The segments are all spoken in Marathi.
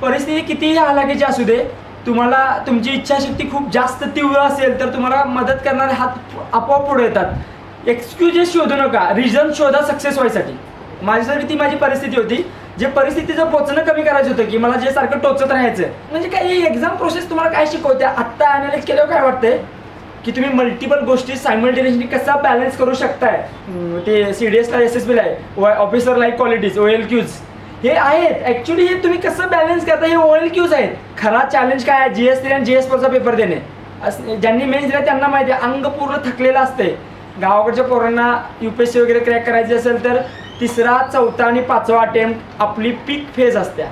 परिस्थिती कितीही हालाकीची असू दे, तुम्हाला तुमची इच्छाशक्ती खूप जास्त तीव्र असेल तर तुम्हाला मदत करणारे हात आपोआप पुढे येतात। एक्सक्युजेस शोधू नका, रिझन शोधा सक्सेस व्हायसाठी। माझ्यासाठी ती माझी परिस्थिती होती, जे परिस्थितीचं पोचणं कमी करायचं होतं की मला जे सारखं टोचत राहायचं। म्हणजे काही एक्झाम प्रोसेस तुम्हाला काय शिकवते, आत्ता अनालाइज केल्यावर काय वाटतंय की तुम्ही मल्टिपल गोष्टी सायमल्टेनियसली कसा बॅलन्स करू शकताय। ते CDSला SSBला आहे, ऑफिसर लाईक क्वालिटीज OLQs हे आहेत। ॲक्च्युली हे तुम्ही कसं बॅलन्स करता हे OLQs आहेत। खरा चॅलेंज काय आहे, GS3 आणि GS4चा पेपर देणे। ज्यांनी मेन्स दिला त्यांना माहिती आहे, अंग पूर्ण थकलेलं असते। गावाकडच्या पोरांना UPSC वगैरे क्रॅक करायची असेल तर 3रा 4था आणि 5वा अटेम्प्ट आपली पीक फेज असते।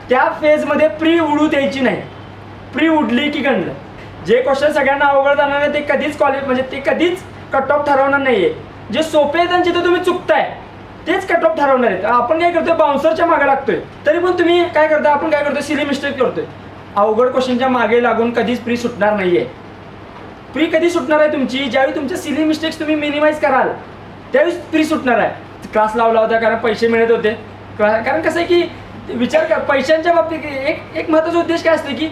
त्या फेजमध्ये प्री उडू द्यायची नाही, प्री उडली की गंड। जे क्वेश्चन सगळ्यांना अवघड जाणार आहे ते कधीच म्हणजे ते कधीच कट ऑफ ठरवणार नाही आहे। जे सोपे आहेत त्यांचे तर तुम्ही चुकताय तेच कट ऑफ ठरवणार आहेत। आपण काय करतोय, बाउन्सरच्या मागे लागतोय, तरी पण तुम्ही काय करता, आपण काय करतोय, सिली मिस्टेक करतोय। अवघड क्वेश्चनच्या मागे लागून कधीच प्री सुटणार नाहीये। प्री कधी सुटणार आहे तुमची, ज्यावेळी तुमच्या सिली मिस्टेक्स तुम्ही मिनिमाइज कराल त्यावेळी प्री सुटणार आहे। क्लास लावला होता कारण पैसे मिळत होते, कारण कसं आहे की विचार कर, पैशांच्या बाबतीत एक महत्त्वाचा उद्देश काय असतो की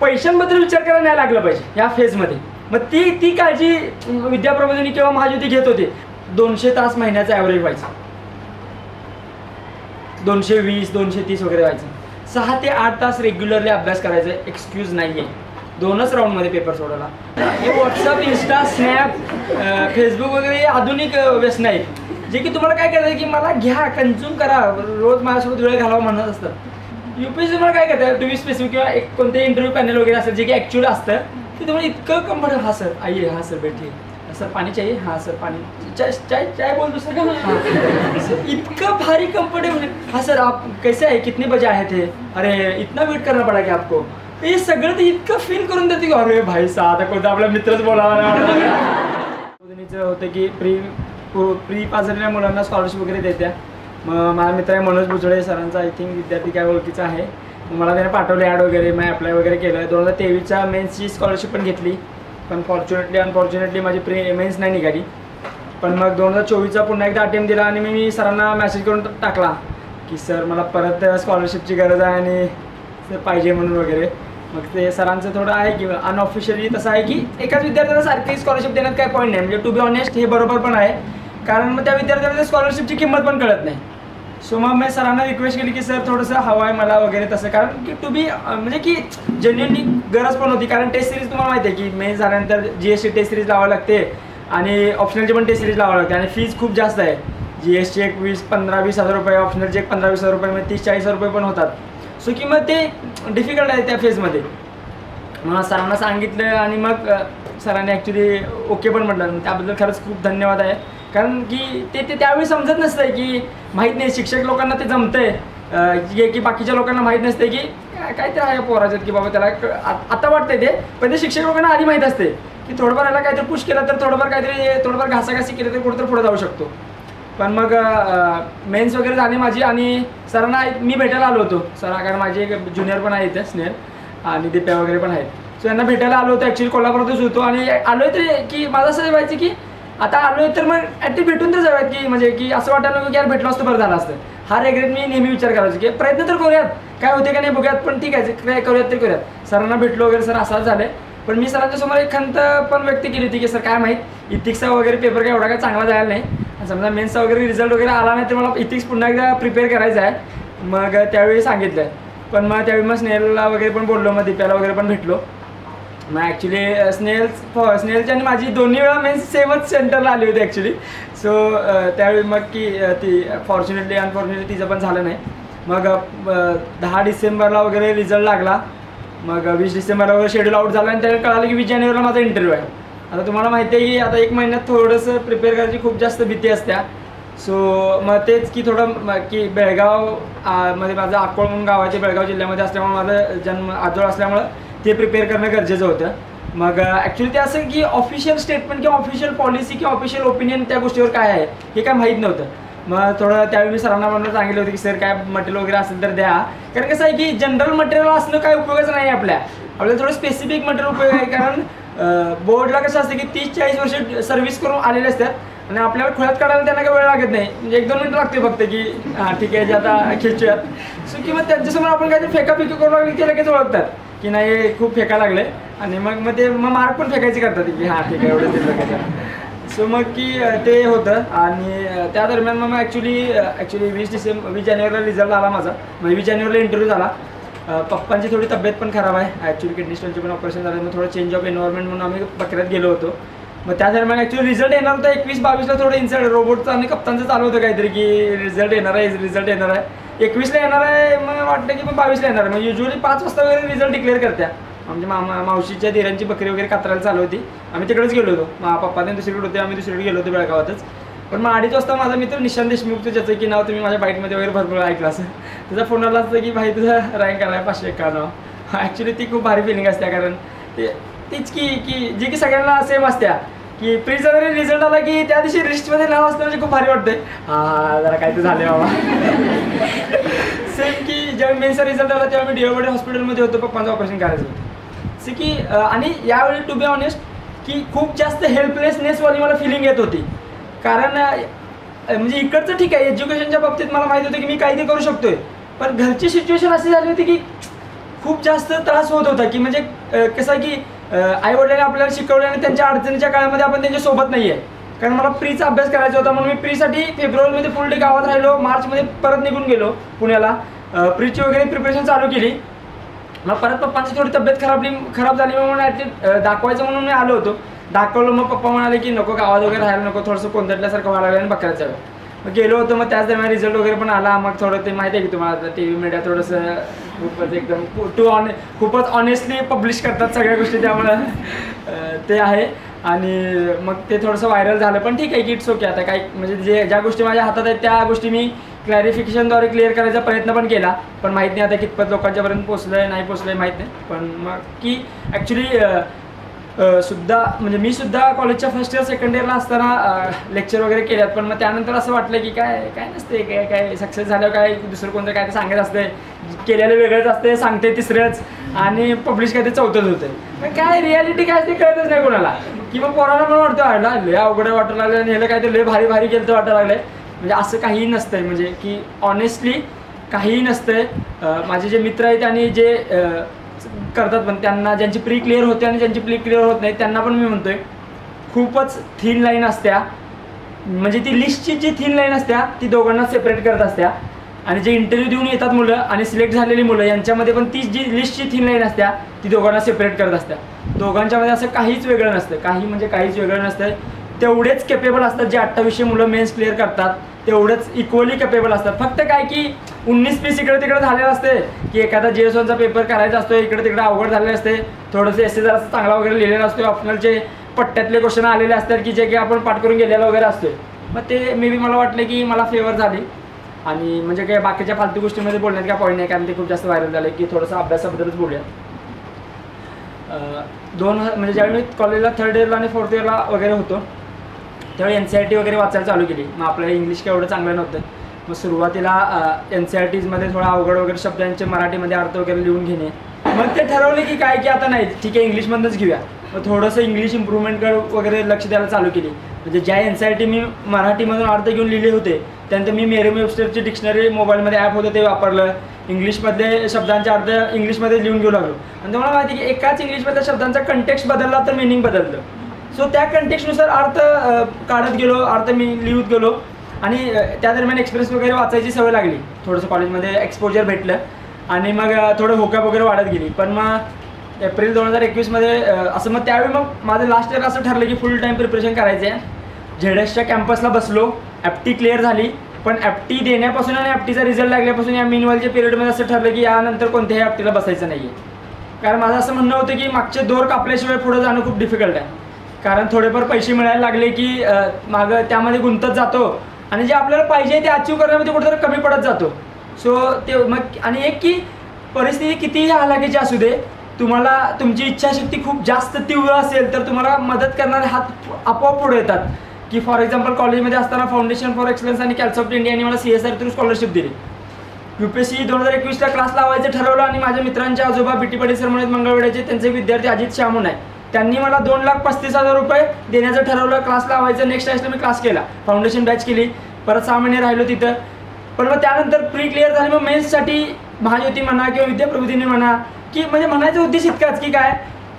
पैशांबद्दल विचार करायला नाही लागलं पाहिजे या फेजमध्ये। मग ती काळजी विद्याप्रबोधिनी किंवा महाज्योती घेत होते। 200 तास महिन्याचा ॲव्हरेज व्हायचा, 220 230 वगैरे व्हायचं। 6 ते 8 तास रेग्युलरली अभ्यास करायचा, एक्सक्यूज नाही आहे। 2च राऊंडमध्ये पेपर सोडवला। हे व्हॉट्सअप, इंस्टा, स्नॅप, फेसबुक वगैरे आधुनिक व्यसन आहेत जे की तुम्हाला काय करायचं की मला घ्या, कन्झ्युम करा, रोज माझ्यासोबत वेळ घालावा म्हणत असतात। UPSC तुम्हाला काय करतात, तुम्ही स्पेसिफिक किंवा एक कोणते इंटरव्ह्यू पॅनल वगैरे असतात जे की ॲक्च्युअल असतं ते तुम्हाला इतकं कम्फर्टेबल, हां सर आइए, हां सर बैठिए, सर पाणी चाहिए, हां सर पाणी, चाय बोल दो सर, हां इतकं भारी कम्फर्टेबल, हां सर आप कैसे आहे, कितने बजे आए थे, अरे इतना वेट करना पड़ा क्या आपको। हे सगळं ते इतकं फील करून देते की अरे भाई आता कोणता आपला मित्रच बोलावा होतं की प्री पास झालेल्या मुलांना स्कॉलरशिप वगैरे देत्या। मग माझा मित्र आहे मनोज बुचडे सरांचा, आय थिंक विद्यार्थी काय ओळखीचा आहे, मला त्याने पाठवले ॲड वगैरे, मी अप्लाय वगैरे केलं। 2023च्या मेन्सची स्कॉलरशिप पण घेतली, पण अनफॉर्च्युनेटली माझी मेन्स नाही निघाली। पण मग 2024चा पुन्हा एकदा अटेम्प्ट दिला आणि मी सरांना मेसेज करून टाकला की सर मला परत स्कॉलरशिपची गरज आहे आणि सर पाहिजे म्हणून वगैरे। मग ते सरांचं थोडं आहे की अनऑफिशियली तसं आहे की एकाच विद्यार्थ्याला सारखी स्कॉलरशिप देण्यात काय पॉईंट नाही। म्हणजे टू बी ऑनेस्ट हे बरोबर पण आहे, कारण मग त्या विद्यार्थ्याला स्कॉलरशिपची किंमत पण कळत नाही। सो मग मी सरांना रिक्वेस्ट केली की सर थोडंसं हवं आहे मला वगैरे तसं, कारण की टू बी म्हणजे की जेन्युअनली गरज पण होती। कारण टेस्ट सिरीज तुम्हाला माहिती आहे की मेन्स झाल्यानंतर GST टेस्ट सिरीज लावावी लागते आणि ऑप्शनलची पण टेस्ट सिरीज लावावी लागते आणि फीज खूप जास्त आहे। GSची एक 15-20 हजार रुपये, ऑप्शनलचे एक 15-20 हजार रुपये, म्हणजे 30-40 हजार रुपये पण होतात। सो की मग ते डिफिकल्ट आहे त्या फेजमध्ये। मग सरांना सांगितलं आणि मग सरांनी ॲक्च्युली ओके पण म्हटलं, त्याबद्दल खरंच खूप धन्यवाद आहे। कारण की ते त्यावेळी समजत नसतंय की माहीत नाही, शिक्षक लोकांना ते जमतंय की बाकीच्या लोकांना माहीत नसते की काहीतरी आहे पोराच्यात की बाबा त्याला आता वाटतंय ते, पण ते शिक्षक लोकांना आधी माहीत असते की थोडंफार याला काहीतरी पुश केलं तर थोडंफार घासाघासी केलं तर कुठंतरी पुढे जाऊ शकतो। पण मग मेन्स वगैरे झाली माझी आणि सरांना मी भेटायला आलो होतो। कारण माझे एक ज्युनियर पण आहे इथे, स्नेहल आणि दिप्या वगैरे पण आहेत। सो यांना भेटायला आलो होतो, ॲक्च्युली कोल्हापुरातच होतो आणि आलो आहे तरी की माझं असं व्हायचं की आता आलो आहे तर मग ॲटली भेटून तर जाऊयात की म्हणजे की असं वाटायला नको की यार भेटलो असतं बरं झालं असतं। हा रेग्रेट मी नेहमी विचार करायचो की प्रयत्न तर करूयात, काय होते का नाही बघूयात, पण ठीक आहे काय करूयात ते करूयात। सरांना भेटलो वगैरे, सर असंच झालं आहे। पण मी सरांच्या समोर एक खंत पण व्यक्त केली होती की सर काय माहीत इथिक्सचा वगैरे पेपर काय एवढा काय चांगला जायला नाही, समजा मेन्सचा वगैरे रिझल्ट वगैरे आला नाही तर मला इथिक्स पुन्हा एकदा प्रिपेअर करायचं आहे। मग त्यावेळी सांगितलं, पण मग त्यावेळी मग स्नेहलला वगैरे पण बोललो, मग दिप्याला वगैरे पण भेटलो। मग ॲक्च्युली स्नेहलची आणि माझी दोन्ही वेळा मेन्स सेमच सेंटरला आली होती ॲक्च्युली। सो त्यावेळी मग की ती अनफॉर्च्युनेटली तिचं पण झालं नाही। मग 10 डिसेंबरला वगैरे रिझल्ट लागला, मग 20 डिसेंबरला वगैरे शेड्यूल आउट झाला आणि त्याला कळालं की 20 जानेवारीला माझा इंटरव्ह्यू आहे। आता तुम्हाला माहिती आहे की आता 1 महिन्यात थोडंसं प्रिपेअर करायची खूप जास्त भीती असत्या। सो मग तेच की थोडं की बेळगाव मध्ये माझं अकोळ म्हणून गाव आहे, ते बेळगाव जिल्ह्यामध्ये असल्यामुळे माझं जन्म आजोळ असल्यामुळं ते प्रिपेअर करणं गरजेचं होतं। मग ॲक्च्युली ते असं की ऑफिशियल स्टेटमेंट किंवा ऑफिशियल पॉलिसी किंवा ऑफिशियल ओपिनियन त्या गोष्टीवर काय आहे हे काय माहीत नव्हतं। मग थोडं त्यावेळी मी सरांना म्हणून सांगितलं होतं की सर काय मटेरियल वगैरे असेल तर द्या, कारण कसं आहे की जनरल मटेरियल असणं काय उपयोगाचं नाही आपल्याला थोडं स्पेसिफिक मटेरियल उपयोग आहे। कारण बोर्डला कसं असतं की 30-40 वर्ष सर्व्हिस करून आलेले असतात आणि आपल्याला खुळ्यात काढायला त्यांना काही वेळ लागत नाही, म्हणजे 1-2 मिनिटं लागते फक्त की हां ठीक आहे जे आता खेचूयात. सो किंवा त्यांच्यासमोर आपण काहीतरी फेकाफेकी करू लागली की लगेच ओळखतात की नाही खूप फेका लागले, आणि मग ते मार्क पण फेकायचे करतात की हां ठीक आहे एवढं दिलं का. सो मग की ते होतं. आणि त्या दरम्यान मग ॲक्च्युली 20 जानेवारीला रिझल्ट आला माझा, म्हणजे 20 जानेवारीला इंटरव्ह्यू झाला. पप्पांची थोडी तब्येत पण खराब आहे, ॲक्च्युली किडनी स्टोनचे पण ऑपरेशन झालं, मग थोडं चेंज ऑफ एन्व्हायरमेंट म्हणून आम्ही बकऱ्यात गेलो होतो. मग त्या दरम्यान ॲक्च्युली रिझल्ट येणार होता 21-22ला, थोडं इन्साइड रोबोटचं आणि कप्तानचं चालू होतं काहीतरी की रिझल्ट येणार आहे 21ला येणार आहे. मग वाटतं की मग 22ला येणार आहे. मग युजली 5 वाजता वगैरे रिझल्ट डिक्लेअर करत्या. आमच्या मावशीच्या दिरांची बकरी वगैरे कातरायला चालू होती, आम्ही तिकडेच गेलो होतो. पप्पा ते दुसरीकडे होते, आम्ही दुसरीकडे गेलो होतो बेळगावातच. पण मग 2:30 वाजता माझा मित्र निशांत देशमुख, ज्याचं की नाव तुम्ही माझ्या बाईटमध्ये वगैरे भरपूर ऐकलं असं, त्याचा फोन आला असतं की भाई तुझा रँक आला आहे 551. ॲक्च्युली ती खूप भारी फिलिंग असते, कारण तीच की जी की सगळ्यांना सेम असत्या की प्रीचा जरी रिझल्ट आला की त्या दिवशी लिस्टमध्ये नाव असतं म्हणजे खूप भारी वाटते. हां जरा काय तर झालं बाबा. सेम की जेव्हा मेन्सचा रिझल्ट आला तेव्हा मी DOBD हॉस्पिटलमध्ये होतो, पप्पांचं ऑपरेशन करायचं होतं. सो की आणि यावेळी टू बी ऑनेस्ट की खूप जास्त हेल्पलेसनेसवाली मला फिलिंग येत होती, कारण म्हणजे इकडचं ठीक आहे एज्युकेशनच्या बाबतीत मला माहिती होतं की मी काहीतरी करू शकतोय, पण घरची सिच्युएशन अशी झाली होती की खूप जास्त त्रास होत होता. की म्हणजे कसं की आईवडिलांनी आपल्याला शिकवलं आणि त्यांच्या अडचणीच्या काळामध्ये आपण त्यांच्यासोबत नाही आहे, कारण मला प्रीचा अभ्यास करायचा होता. म्हणून मी प्रीसाठी फेब्रुवारीमध्ये फुल डे गावात राहिलो, मार्चमध्ये परत निघून गेलो पुण्याला. प्रीची वगैरे प्रिपरेशन चालू केली. मग परत पप्पांची थोडी तब्येत खराब झाली, म्हणून ॲटलीस्ट दाखवायचं म्हणून मी आलो होतो. दाखवलं, मग पप्पा म्हणाले की नको गावात वगैरे राहायला नको, थोडंसं कोंदटल्यासारखं व्हायला लागलं आणि बकऱ्याचं. मग गेलो होतो, मग त्याच दरम्यान रिझल्ट वगैरे पण आला. मग थोडं ते माहिती आहे की तुम्हाला TV मीडिया थोडंसं खूपच एकदम खूपच ऑनेस्टली पब्लिश करतात सगळ्या गोष्टी, त्यामुळं ते आहे. आणि मग ते थोडंसं व्हायरल झालं, पण ठीक आहे की इट्स ओके. आता काही म्हणजे ज्या गोष्टी माझ्या हातात आहेत त्या गोष्टी मी क्लॅरिफिकेशनद्वारे क्लिअर करायचा प्रयत्न पण केला, पण माहीत नाही आता कितपत लोकांच्यापर्यंत पोचलं आहे नाही पोचलं आहे माहीत नाही. पण मग की ॲक्च्युली सुद्धा म्हणजे मी सुद्धा कॉलेजच्या फर्स्ट इयर सेकंड इयरला असताना लेक्चर वगैरे केल्यात, पण मग त्यानंतर असं वाटलं की काय नसते, काय सक्सेस झाल्यावर काय दुसरं कोणतं काय ते सांगत असते, केलेलं वेगळंच असते, सांगते तिसरंच, आणि पब्लिश काय ते चौथंच होतं. मग काय रियालिटी काय ते कळतच नाही कोणाला. की मग पोराला पण वाटतं वाटला लय अवघड वाटायला लागलं आणि ह्याला काय ते लय भारी केलं तर वाटायला लागलं. म्हणजे असं काहीही नसतंय, म्हणजे की ऑनेस्टली काहीही नसतंय. माझे जे मित्र आहेत आणि जे करतात पण त्यांना ज्यांची प्री क्लिअर होते आणि ज्यांची प्री क्लिअर होत नाही त्यांना पण मी म्हणतोय खूपच थिन लाईन असत्या. म्हणजे ती लिस्टची जी थिन लाईन असत्या ती दोघांना सेपरेट करत असत्या, आणि जे इंटरव्ह्यू देऊन येतात मुलं आणि सिलेक्ट झालेली मुलं यांच्यामध्ये पण ती जी लिस्टची थिन लाईन असत्या ती दोघांना सेपरेट करत असत्या. दोघांच्यामध्ये असं काहीच वेगळं नसतं, काहीच वेगळं नसतं. तेवढेच केपेबल असतात. जे 2800 मुलं मेन्स क्लिअर करतात तेवढंच इक्वली केपेबल असतात. फक्त काय की 19-20 इकडे तिकडे झालेलं असते की एखादा GS1चा पेपर करायचा असतो, इकडे तिकडे अवघड झालेलं असते, थोडंसं essay जरा चांगला वगैरे लिहिलेला असतो, ऑप्शनलचे पट्ट्यातले क्वेश्चन आलेले असतात की जे की आपण पाठ करून गेलेला वगैरे असतो. मग ते मे बी मला वाटलं की मला फेवर झाली. आणि म्हणजे काय बाकीच्या फालतू गोष्टीमध्ये बोलण्यात काय पॉईंट नाही, कारण ते खूप जास्त व्हायरल झालं की थोडंसं अभ्यासाबद्दलच बोलूया. म्हणजे ज्यावेळी मी कॉलेजला 3rd इयरला आणि 4th इयरला वगैरे होतो त्यावेळी NCERT वगैरे वाचायला चालू केली. मग आपल्याला इंग्लिश काय एवढं चांगलं नव्हतं. मग सुरुवातीला NCERTमध्ये थोडा अवघड वगैरे शब्दांचे मराठीमध्ये अर्थ वगैरे लिहून घेणे. मग ते ठरवले की काय की आता नाही ठीक आहे इंग्लिशमधूनच घेऊया. मग थोडंसं इंग्लिश इम्प्रूव्हमेंटकडे वगैरे लक्ष द्यायला चालू केली. म्हणजे ज्या NCERT मी मराठीमधून अर्थ घेऊन लिहिले होते त्यानंतर मी मेरियम वेबस्टरची डिक्शनरी मोबाईलमध्ये ॲप होतं ते वापरलं. इंग्लिशमधले शब्दांचे अर्थ इंग्लिशमध्ये लिहून घेऊ लागलो. आणि तुम्हाला माहिती की एकाच इंग्लिशमधल्या शब्दांचा कंटेक्स्ट बदलला तर मिनिंग बदललं. सो त्या कंटेक्स्टनुसार अर्थ काढत गेलो, अर्थ मी लिहत गेलो. आणि त्या दरम्यान एक्सप्रेस वगैरे वाचायची सवय लागली. थोडंसं कॉलेजमध्ये एक्सपोजर भेटलं आणि मग थोडं होकॅब वगैरे वाढत गेली. पण मग एप्रिल 2021मध्ये असं मग त्यावेळी मग माझं लास्ट इयर असं ठरलं की फुल टाईम प्रिपरेशन करायचं आहे. ZSच्या कॅम्पसला बसलो, FT क्लिअर झाली. पण FT देण्यापासून आणि FTचा रिझल्ट लागल्यापासून या मीनवालच्या पिरियडमध्ये असं ठरलं की यानंतर कोणत्याही FTला बसायचं नाही आहे. कारण माझं असं म्हणणं होतं की मागचे दोर कापल्याशिवाय पुढं जाणं खूप डिफिकल्ट आहे. कारण थोडेफार पैसे मिळायला लागले की मागं त्यामध्ये गुंतत जातो आणि जे आपल्याला पाहिजे ते अचीव करण्यामध्ये कुठेतरी कमी पडत जातो. सो ते मग आणि एक की परिस्थिती कितीही हालाकीची असू दे, तुम्हाला तुमची इच्छाशक्ती खूप जास्त तीव्र असेल तर तुम्हाला मदत करणारे हात आपोआप पुढे येतात. की फॉर एक्झाम्पल कॉलेजमध्ये असताना फाउंडेशन फॉर एक्सलन्स आणि कॅल्सॉफ्ट इंडियाने मला CSR थ्रू स्कॉलरशिप दिली. UPSC 2021ला क्लास लावायचं ठरवलं आणि माझ्या मित्रांचे आजोबा BT पाटील सर म्हणून मंगळवेढ्याचे त्यांचे विद्यार्थी अजित शाह म्हणून आहे त्यांनी मला 2,35,000 रुपये देण्याचं ठरवलं. क्लास लावायचं. नेक्स्ट टाइमला मी क्लास केला, फाउंडेशन बॅच केली, परत 6 महिने राहिलो तिथं. पण मग त्यानंतर प्री क्लिअर झाले. मग मेन्ससाठी महाज्योती म्हणा किंवा विद्याप्रबोधिनी म्हणा, की म्हणजे म्हणायचा उद्देश इतकाच की काय,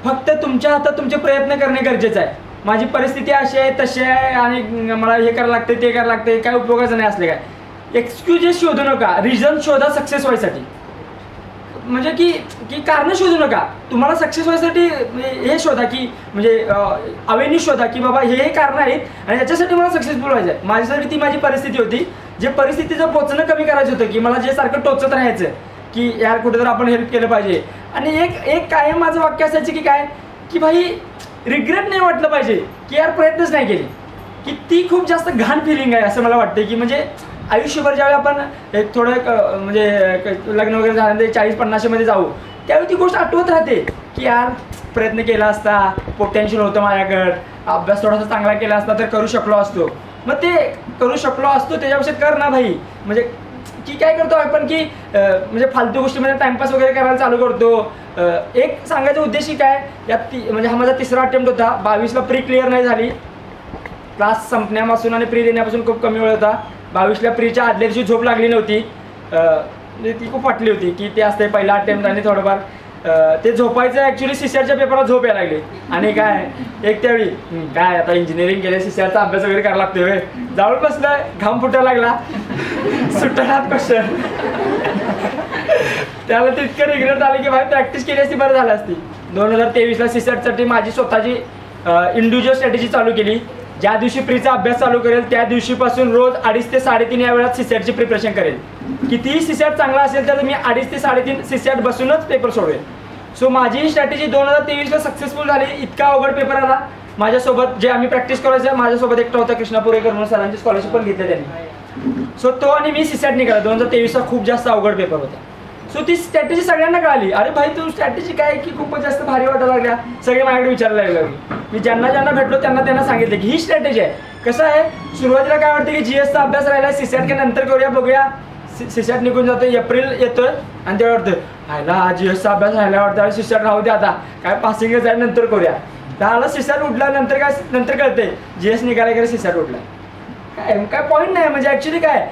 फक्त तुमच्या हातात तुमचे प्रयत्न करणे गरजेचं आहे. माझी परिस्थिती अशी आहे तशी आहे आणि मला हे करायला लागते ते करायला लागते, काय उपयोगाचं नाही असले काय एक्सक्युजेस शोधू नका. रिझन शोधा सक्सेस व्हायसाठी. म्हणजे की कारणं शोधू नका. तुम्हाला सक्सेस व्हायसाठी हे शोधा की म्हणजे अवेन्यू शोधा की बाबा हे कारण आहेत आणि याच्यासाठी मला सक्सेसफुल व्हायचं आहे. माझ्यासाठी ती माझी परिस्थिती होती. जे परिस्थितीचं पोचणं कमी करायचं होतं की मला जे सारखं टोचत राहायचं की यार कुठेतरी आपण हेल्प केलं पाहिजे. आणि एक कायम माझं वाक्य असायचं की काय की भाई रिग्रेट नाही वाटलं पाहिजे की यार प्रयत्नच नाही केले, की ती खूप जास्त घाण फिलिंग आहे असं मला वाटतं. की म्हणजे आयुष्यभर ज्यावेळी आपण एक थोडं म्हणजे लग्न वगैरे झाल्यानंतर 40-50 मध्ये जाऊ त्यावेळी ती गोष्ट आठवत राहते की यार प्रयत्न केला असता, पोटेन्शियल होतं माझ्याकडं, अभ्यास थोडासा चांगला केला असता तर करू शकलो असतो. मग ते करू शकलो असतो त्याच्यापेक्षा कर ना भाई. म्हणजे की काय करतो आपण की म्हणजे फालतू गोष्टीमध्ये टाइमपास वगैरे करायला चालू करतो. एक सांगायचा उद्देश काय यात म्हणजे हा माझा 3रा अटेम्प्ट होता. 22ला प्री क्लिअर नाही झाली. क्लास संपण्यापासून आणि प्री देण्यापासून खूप कमी वेळ होता. 22ला प्रीच्या आदल्या दिवशी झोप लागली नव्हती. ती खूप वाटली होती की ते असते पहिला अटेम्प्ट आणि थोडंफार ते झोपायचं. ॲक्च्युली सीसीआरच्या पेपरला झोप यायला लागली आणि काय एक त्यावेळी काय आता इंजिनिअरिंग केलं सीसीआरचा अभ्यास वगैरे करायला लागतोय. जाऊन बसलं, घाम फुटायला लागला, सुटणार क्वेश्चन. त्याला तितकं रिग्रेट आलं की भाई प्रॅक्टिस केली असती बरं झालं असती. 2023ला सीसीआरसाठी माझी स्वतःची इंडिव्हिज्युअल स्ट्रॅटेजी चालू केली. ज्या दिवशी प्रीचा अभ्यास चालू करेल त्या दिवशीपासून रोज 2.5 ते 3.5 या वेळात सीसीआरची प्रिपरेशन करेल. कितीही सीसीआर चांगला असेल तर मी 2.5 ते 3.5 सीसीआर बसूनच पेपर सोडवेल. सो माझी स्ट्रॅटेजी 2023ला सक्सेसफुल झाली. इतका अवघड पेपर आला. माझ्यासोबत जे आम्ही प्रॅक्टिस करायचं माझ्यासोबत एकटा होता कृष्णापुरेकर म्हणून, सरांची स्कॉलरशिप पण घेतली त्यांनी. सो तो आणि मी सीसीआर निघाला. 2023चा खूप जास्त अवघड पेपर होता. सो ती स्ट्रॅटेजी सगळ्यांना कळाली. अरे भाई तू स्ट्रॅटेजी काय की खूपच जास्त भारी वाटायला लागल्या. सगळे माझ्याकडे विचारायला लागले. मी ज्यांना भेटलो त्यांना सांगितलं की ही स्ट्रॅटेजी आहे. कसं आहे सुरुवातीला काय वाटतं की जीएसचा अभ्यास राहिला, सीसीआर के नंतर करूया बघूया. सीसीआर निघून जातो, एप्रिल येतोय आणि तेव्हा वाटतं हायला जीएसचा अभ्यास राहिला वाटतं आणि सीसीआर राहू दे आता काय पासिंगच आहे नंतर करूया. त्याला सीसीआर उठला नंतर काय नंतर कळते जीएस निघाला की सीसीआर उठला. काय पॉईंट नाही. म्हणजे ॲक्च्युली काय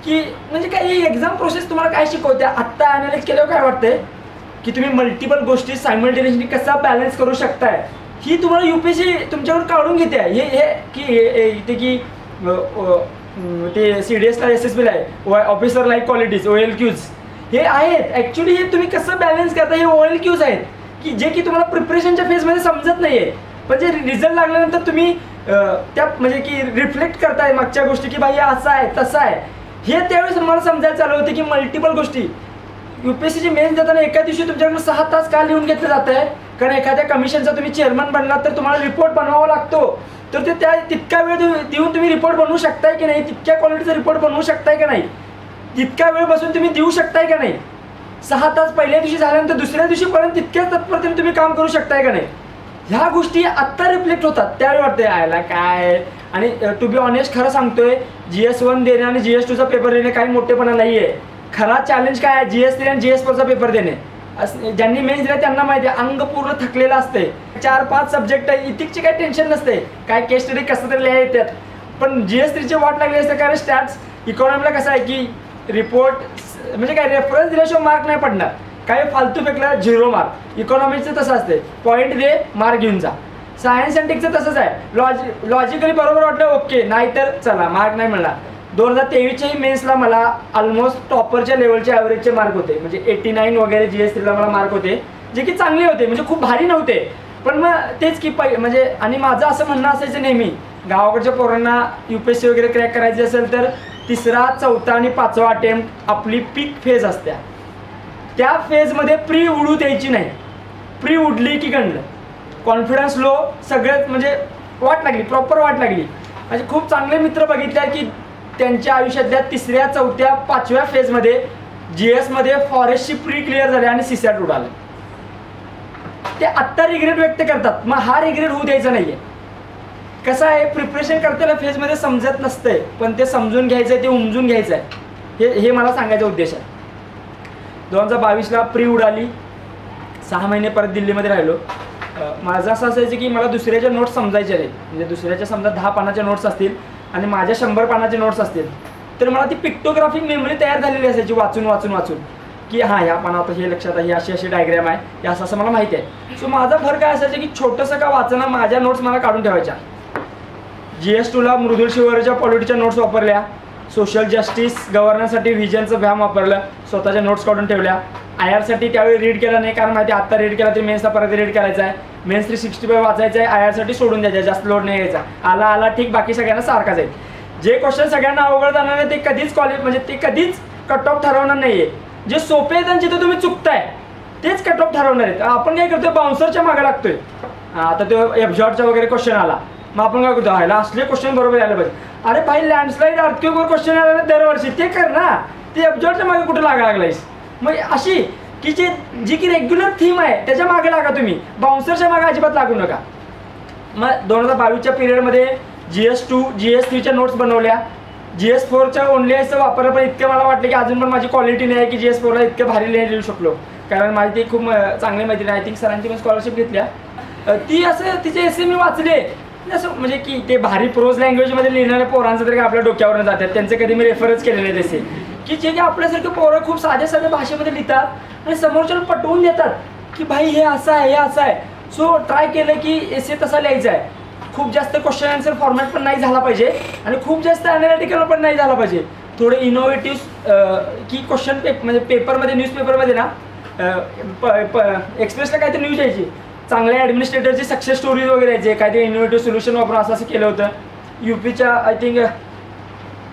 की म्हणजे काय ही एक्झाम प्रोसेस तुम्हाला काय शिकवते. आत्ता अनालाइज केल्यावर काय वाटतंय की तुम्ही मल्टिपल गोष्टी सायमल्टेनियसली कसा बॅलन्स करू शकताय ही तुम्हाला यूपीएससी तुमच्यावर काढून घेते. हे की ते CDSला SSBला आहे ऑफिसर लाईक क्वालिटीज OLQs हे आहेत. ॲक्च्युली हे तुम्ही कसं बॅलन्स करता हे OLQs आहेत की जे की तुम्हाला प्रिपरेशनच्या फेजमध्ये समजत नाही आहे. पण जे रिझल्ट लागल्यानंतर तुम्ही त्या म्हणजे की रिफ्लेक्ट करताय मागच्या गोष्टी की बाई असं आहे तसं आहे हे त्यावेळेस मला समजायला चालू होते की मल्टिपल गोष्टी. यूपीएससीची मेन्स देताना एका दिवशी तुमच्याकडून 6 तास का लिहून घेतलं जात आहे कारण एखाद्या कमिशनचा तुम्ही चेअरमन बनलात तर तुम्हाला रिपोर्ट बनवावा लागतो. तर ते त्या तितका वेळ देऊन तुम्ही रिपोर्ट बनवू शकताय की नाही, तितक्या क्वालिटीचा रिपोर्ट बनवू शकताय का नाही, तितका वेळ बसून तुम्ही देऊ शकताय का नाही. 6 तास पहिल्या दिवशी झाल्यानंतर दुसऱ्या दिवशीपर्यंत तितक्याच तत्परतेने तुम्ही काम करू शकताय का नाही. ह्या गोष्टी आत्ता रिफ्लेक्ट होतात. त्यावेळी वाटते आयला काय. आणि टू बी ऑनेस्ट खरं सांगतोय GS1 देणे आणि GS2चा पेपर देणे काही मोठेपणा नाही आहे. खरा चॅलेंज काय आहे GS3 आणि GS4चा पेपर देणे. ज्यांनी मेन्स दिला त्यांना माहिती आहे अंग पूर्ण थकलेलं असते. 4-5 सब्जेक्ट आहे इतिकची काही टेन्शन नसते. काय केस स्टडी कसं तरी लिहायला येतात. पण GS3चे वाट लागली असते कारण स्टॅट्स इकॉनॉमीला कसं आहे की रिपोर्ट म्हणजे काय रेफरन्स दिल्याशिवाय मार्क नाही पडणार. काही फालतू फेकला 0 मार्क. इकॉनॉमीचं तसं असते पॉईंट दे मार्क घेऊन जा. सायन्स अँड टेकचं तसंच आहे. लॉजिकली बरोबर वाटलं ओके नाही तर चला मार्क नाही मिळणार. 2023च्याही मेन्सला मला ऑलमोस्ट टॉपरच्या लेवलचे ॲव्हरेजचे मार्क होते. म्हणजे 89 वगैरे GS3ला मला मार्क होते जे की चांगले होते. म्हणजे खूप भारी नव्हते पण मग तेच की म्हणजे आणि माझं असं म्हणणं असायचं नेहमी गावाकडच्या पोरांना UPSC वगैरे क्रॅक करायची असेल तर 3रा, 4था आणि 5वा अटेम्प्ट आपली पीक फेज असते. त्या फेजमध्ये प्री उडू द्यायची नाही. प्री उडली की गणलं कॉन्फिडन्स लो सगळ्यात म्हणजे वाट लागली प्रॉपर वाट लागली. म्हणजे खूप चांगले मित्र बघितले की त्यांच्या आयुष्यातल्या 3ऱ्या, 4थ्या, 5व्या फेजमध्ये GSमध्ये फॉरेस्टची प्री क्लिअर झाली आणि सीसीआर उडालं. ते आत्ता रिग्रेट व्यक्त करतात. मग हा रिग्रेट होऊ द्यायचा नाही आहे. कसं आहे प्रिपरेशन करताना फेजमध्ये समजत नसतंय पण ते समजून घ्यायचं आहे ते उमजून घ्यायचं आहे हे मला सांगायचा उद्देश आहे. 2022ला प्री उडाली. 6 महिने परत दिल्लीमध्ये राहिलो. माझं असं असायचं की मला दुसऱ्याच्या नोट्स समजायच्या नाहीत. म्हणजे दुसऱ्याच्या समजा 10 पानाच्या नोट्स असतील आणि माझ्या 100 पानाचे नोट्स असतील, तर मला ती पिक्टोग्राफिक मेमरी तयार झालेली असायची वाचून वाचून वाचून, की हां ह्या पानात हे लक्षात आहे, ही अशी अशी डायग्रॅम आहे, हे असं असं मला माहिती आहे. सो माझा फरक काय असायचा की छोटंसं का वाचणं, माझ्या नोट्स मला काढून ठेवायच्या. GS2ला मृदुल शिवरच्या पॉलिटीच्या नोट्स वापरल्या, सोशल जस्टिस गव्हर्नन्ससाठी व्हिजनचं व्यायाम वापरलं, स्वतःच्या नोट्स काढून ठेवल्या. IR साठी त्यावेळी रीड केला नाही, कारण माहिती आत्ता रीड केला तरी मेन्सला परत रीड करायचा आहे, मेन्स 365 वाचायचं आहे, IR साठी सोडून द्यायचं, जास्त लोड नाही घ्यायचा, आला आला ठीक, बाकी सगळ्यांना सारखाच आहे. जे क्वेश्चन सगळ्यांना अवघड जाणार नाही ते कधीच म्हणजे ते कधीच कट ऑफ ठरवणार नाही आहे. जे सोपे आहेत आणि जिथे तुम्ही चुकताय तेच कट ऑफ ठरवणार आहेत. आपण काय करतोय, बाउन्सरच्या मागे लागतोय. आता तो एफजॉडचा वगैरे क्वेश्चन आला, मग आपण काय करतो, ह्याला असले क्वेश्चन बरोबर यायला पाहिजे. अरे भाई लँडस्लाईड अर्थक्वेकवर क्वेश्चन आला दरवर्षी, ते कर ना, ते एफजॉडच्या मागे कुठे लागा लागलायस. मग अशी की जी की रेग्युलर थीम आहे त्याच्या मागे लागा तुम्ही, बाउन्सरच्या मागे अजिबात लागू नका. मग 2022च्या पिरियडमध्ये GS2 GS3च्या नोट्स बनवल्या. GS4च्या ओनली आयचं वापरलं, पण इतकं मला वाटलं की अजून पण माझी क्वालिटी नाही आहे की GS4ला इतकं भारी लिहू शकलो, कारण माझी ती खूप चांगली मैत्रीण आहे. आय थिंक सरांची पण स्कॉलरशिप घेतल्या, ती असं तिचे एसे मी वाचले असं, म्हणजे की ते भारी प्रोज लँग्वेजमध्ये लिहिणाऱ्या पोरांचं तरी आपल्या डोक्यावरून जातात, त्यांचे कधी मी रेफरन्स केलेले आहेत असे, की जे की आपल्यासारखे पोरं खूप साध्या साध्या भाषेमध्ये लिहितात आणि समोरच्याला पटवून देतात की भाई हे असं आहे, हे असं आहे. सो ट्राय केलं की एसे तसा लिहायचा आहे. खूप जास्त क्वेश्चन आन्सर फॉर्मॅट पण नाही झाला पाहिजे आणि खूप जास्त ॲनालिटिकल पण नाही झाला पाहिजे. थोडे इनोव्हेटिव्ह की क्वेश्चन म्हणजे पेपरमध्ये न्यूजपेपरमध्ये ना एक्सप्रेसला काहीतरी न्यूज यायची, चांगल्या ॲडमिनिस्ट्रेटरची सक्सेस स्टोरीज वगैरे यायचे, काहीतरी इनोव्हेटिव्ह सोल्युशन वापरून असं केलं होतं. UPच्या आय थिंक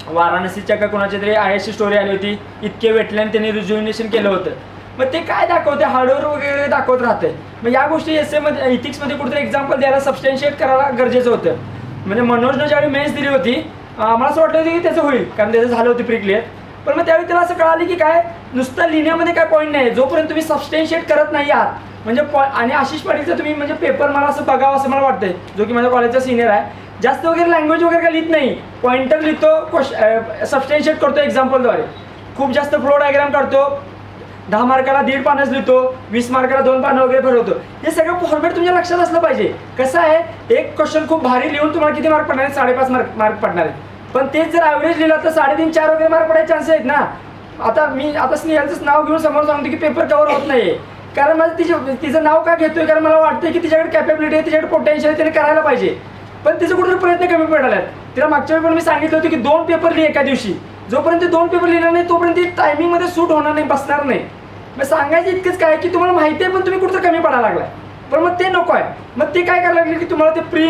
वाराणसीच्या का कोणाच्या तरी ISची स्टोरी आली होती, इतके वेटलँड त्यांनी रिज्युमिनेशन केलं होतं. मग ते काय दाखवते, हार्डवेअर वगैरे दाखवत राहते. मग या गोष्टी एसेमध्ये इथिक्समध्ये कुठेतरी एक्झाम्पल द्यायला सबस्टॅन्शिएट करायला गरजेचं होतं. म्हणजे मनोजनं ज्यावेळी मेन्स दिली होती, मला असं वाटलं होतं की त्याचं होईल, कारण त्याचं झालं होतं प्री क्लिअर. पण मग त्यावेळी त्याला असं कळालं की काय नुसतं लिहिण्यामध्ये काय पॉईंट नाही, जोपर्यंत तुम्ही सबस्टॅन्शिएट करत नाही आहात. म्हणजे आणि आशिष पाटीलचं तुम्ही म्हणजे पेपर मला असं बघावं असं मला वाटतंय, जो की माझ्या कॉलेजचा सिनियर आहे. जास्त वगैरे लँग्वेज वगैरे काय लिहित नाही, पॉइंटर लिहितो, सबस्टॅन्शिएट करतो एक्झाम्पलद्वारे, खूप जास्त फ्लो डायग्राम काढतो, 10 मार्काला 1.5 पानच लिहितो, 20 मार्काला 2 पानं वगैरे भरवतो. हे सगळं फॉर्मॅट तुमच्या लक्षात असलं पाहिजे. कसं आहे, एक क्वेश्चन खूप भारी लिहून तुम्हाला किती मार्क पडणार आहेत, 5.5 मार्क पडणार आहेत. पण तेच जर ॲव्हरेज लिहिलं तर 3.5-4 वगैरे मार्क पडायचे चान्सेस आहेत ना. आता स्नेहलचंच नाव घेऊन समोर सांगतो की पेपर कव्हर होत नाही, कारण माझं तिचं नाव का घेतोय, कारण मला वाटतं की तिच्याकडे कॅपेबिलिटी आहे, तिच्याकडे पोटेन्शियल आहे, तिने करायला पाहिजे. पण तिचं कुठेतरी प्रयत्न कमी पडायला आहेत. तिला मागच्या वेळी पण मी सांगितलं होतं की 2 पेपर लिहि एका दिवशी. जोपर्यंत 2 पेपर लिहिणार नाही तोपर्यंत टायमिंगमध्ये सूट होणार नाही, बसणार नाही. मग सांगायचं इतकंच काय की तुम्हाला माहिती आहे पण तुम्ही कुठं कमी पडायला लागलाय. पण मग ते नको आहे. मग ते काय करायला लागले की तुम्हाला ते प्री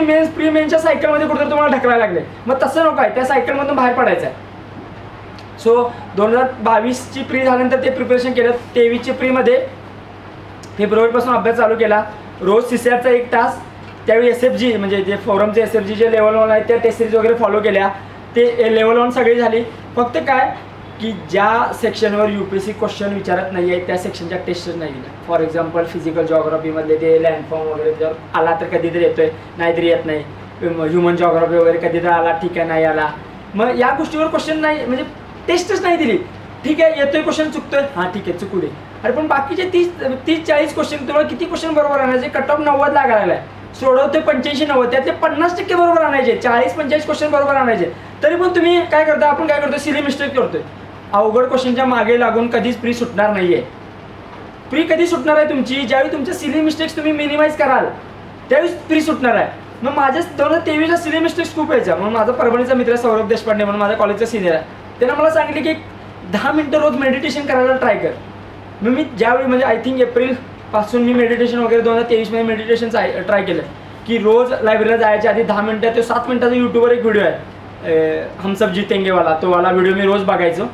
मेन्सच्या सायकलमध्ये कुठं तुम्हाला ढकलायला लागले. मग तसं नको आहे, त्या सायकलमधून बाहेर पडायचं आहे. सो 2022ची प्री झाल्यानंतर ते प्रिपरेशन केलं. 23ची प्रीमध्ये फेब्रुवारीपासून अभ्यास चालू केला. रोज CCRचा 1 तास. त्यावेळी SFG म्हणजे जे फोरमचे SFG जे लेवल 1 आहेत त्या टेस्ट सिरीज वगैरे फॉलो केल्या. ते लेवल 1 सगळी झाली. फक्त काय की ज्या सेक्शनवर UPSC क्वेश्चन विचारत नाही आहे त्या सेक्शनच्या टेस्टच नाही दिल्या. फॉर एक्झाम्पल फिजिकल जॉग्राफीमधले ते लँडफॉर्म वगैरे जर आला तर कधीतरी येतोय, नाहीतरी येत नाही. ह्युमन जॉग्राफी वगैरे कधीतरी आला, ठीक आहे, नाही आला. मग या गोष्टीवर क्वेश्चन नाही, म्हणजे टेस्टच नाही दिली. ठीक आहे, येतोय क्वेश्चन, चुकतोय, हां ठीक आहे, चुकू दे. अरे पण बाकीचे 30-40 क्वेश्चन तुम्हाला किती क्वेश्चन बरोबर आणायचे, कट ऑफ 90 लागायला आहे. सोडवते 85-90, त्यातले 50% बरोबर आणायचे, 40-45 क्वेश्चन बरोबर आणायचे. तरी पण तुम्ही काय करता, आपण काय करतो, सिली मिस्टेक करतोय. अवघड क्वेश्चनच्या मागे लागून कधीच प्री सुटणार नाहीये. प्री कधी सुटणार आहे तुमची, ज्यावेळी तुमच्या सिली मिस्टेक्स तुम्ही मिनिमाइज कराल त्यावेळी प्री सुटणार आहे. मग माझ्या 2023ला सिली मिस्टेक्स खूप यायच्या. म्हणून माझा परभणीचा मित्र सौरभ देशपांडे म्हणून माझ्या कॉलेजचा सिनियर आहे, त्यानं मला सांगितले की 10 मिनटं रोज मेडिटेशन करायला ट्राय कर. मग मी ज्यावेळी म्हणजे आय थिंक एप्रिलपासून मी मेडिटेशन वगैरे 2023मध्ये मेडिटेशनचं ट्राय केलं की रोज लायब्ररीला जायच्या आधी 10 मिनटं, तो 7 मिनटाचा यूट्यूबवर एक व्हिडिओ आहे हम सब जीतेंगेवाला, तो वाला व्हिडिओ मी रोज बघायचो.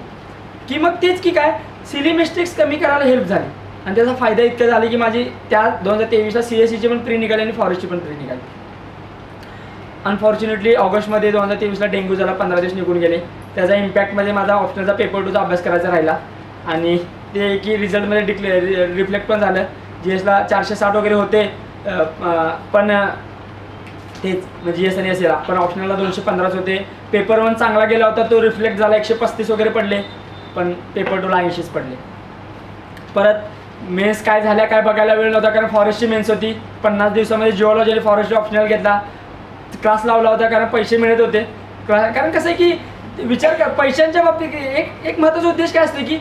की मग तेच की काय सिली मिस्टेक्स कमी करायला हेल्प झाली. आणि त्याचा फायदा इतका झाला की माझी त्या 2023ला CSEची पण प्री निघाली आणि फॉरेस्टची पण प्री निघाली. अनफॉर्च्युनेटली ऑगस्टमध्ये 2023ला डेंग्यू झाला, 15 दिवस निघून गेले. त्याचा इम्पॅक्टमध्ये माझा ऑप्शनलचा पेपर 2चा अभ्यास करायचा राहिला आणि ते की रिझल्टमध्ये रिफ्लेक्ट पण झालं. GSला 460 वगैरे होते, पण तेच म्हणजे GS आणि SAला पण ऑप्शनलला 215 होते. पेपर 1 चांगला गेला होता, तो रिफ्लेक्ट झाला, 135 वगैरे पडले, पण पेपर 2ला 80च पडले. परत मेन्स काय झाल्या काय बघायला वेळ नव्हता, कारण फॉरेस्टची मेन्स होती. 50 दिवसामध्ये जिओलॉजी आणि फॉरेस्ट ऑप्शनल घेतला, क्लास लावला होता कारण पैसे मिळत होते. कारण कसं आहे की विचार कर, पैशांच्या बाबतीत एक महत्त्वाचा उद्देश काय असतो की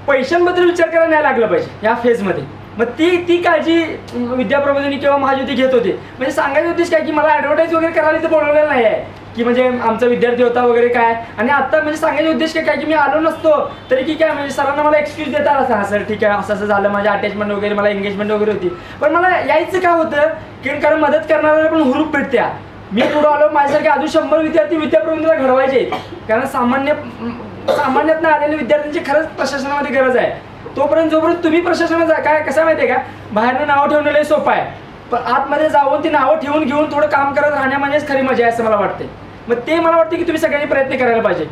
पैशांबद्दल विचार करायला नाही लागलं पाहिजे या फेजमध्ये. मग ती काळजी विद्याप्रबोधिनी किंवा महाज्योती घेत होते. म्हणजे सांगायचा उद्देश काय की मला ॲडव्हर्टाईज वगैरे करायला इथं बोलवलेलं नाही आहे की म्हणजे आमचा विद्यार्थी होता वगैरे काय. आणि आता म्हणजे सांगायचा उद्देश काय की मी आलो नसतो तरी की काय म्हणजे सरांना मला एक्सक्यूज देता आला, हां सर ठीक आहे असं असं झालं, माझ्या अटॅचमेंट वगैरे मला एंगेजमेंट वगैरे होती. पण मला यायचं काय होतं की कारण मदत करणाऱ्याला पण हुरूप भेटत्या. मी पुढं आलो, माझ्यासारखे अजून 100 विद्यार्थी विद्याप्रबोधिनीला घडवायचे, कारण सामान्यातनं आलेल्या विद्यार्थ्यांची खरंच प्रशासनामध्ये गरज आहे. तोपर्यंत जोपर्यंत तुम्ही प्रशासनात काय कसं माहिती आहे का, बाहेरनं नावं ठेवणं लय सोपं आहे, पण आतमध्ये जाऊन ती नावं ठेवून घेऊन थोडं काम करत राहण्यामध्येच खरी मजा आहे असं मला वाटते. मग ते मला वाटतं की तुम्ही सगळ्यांनी प्रयत्न करायला पाहिजे.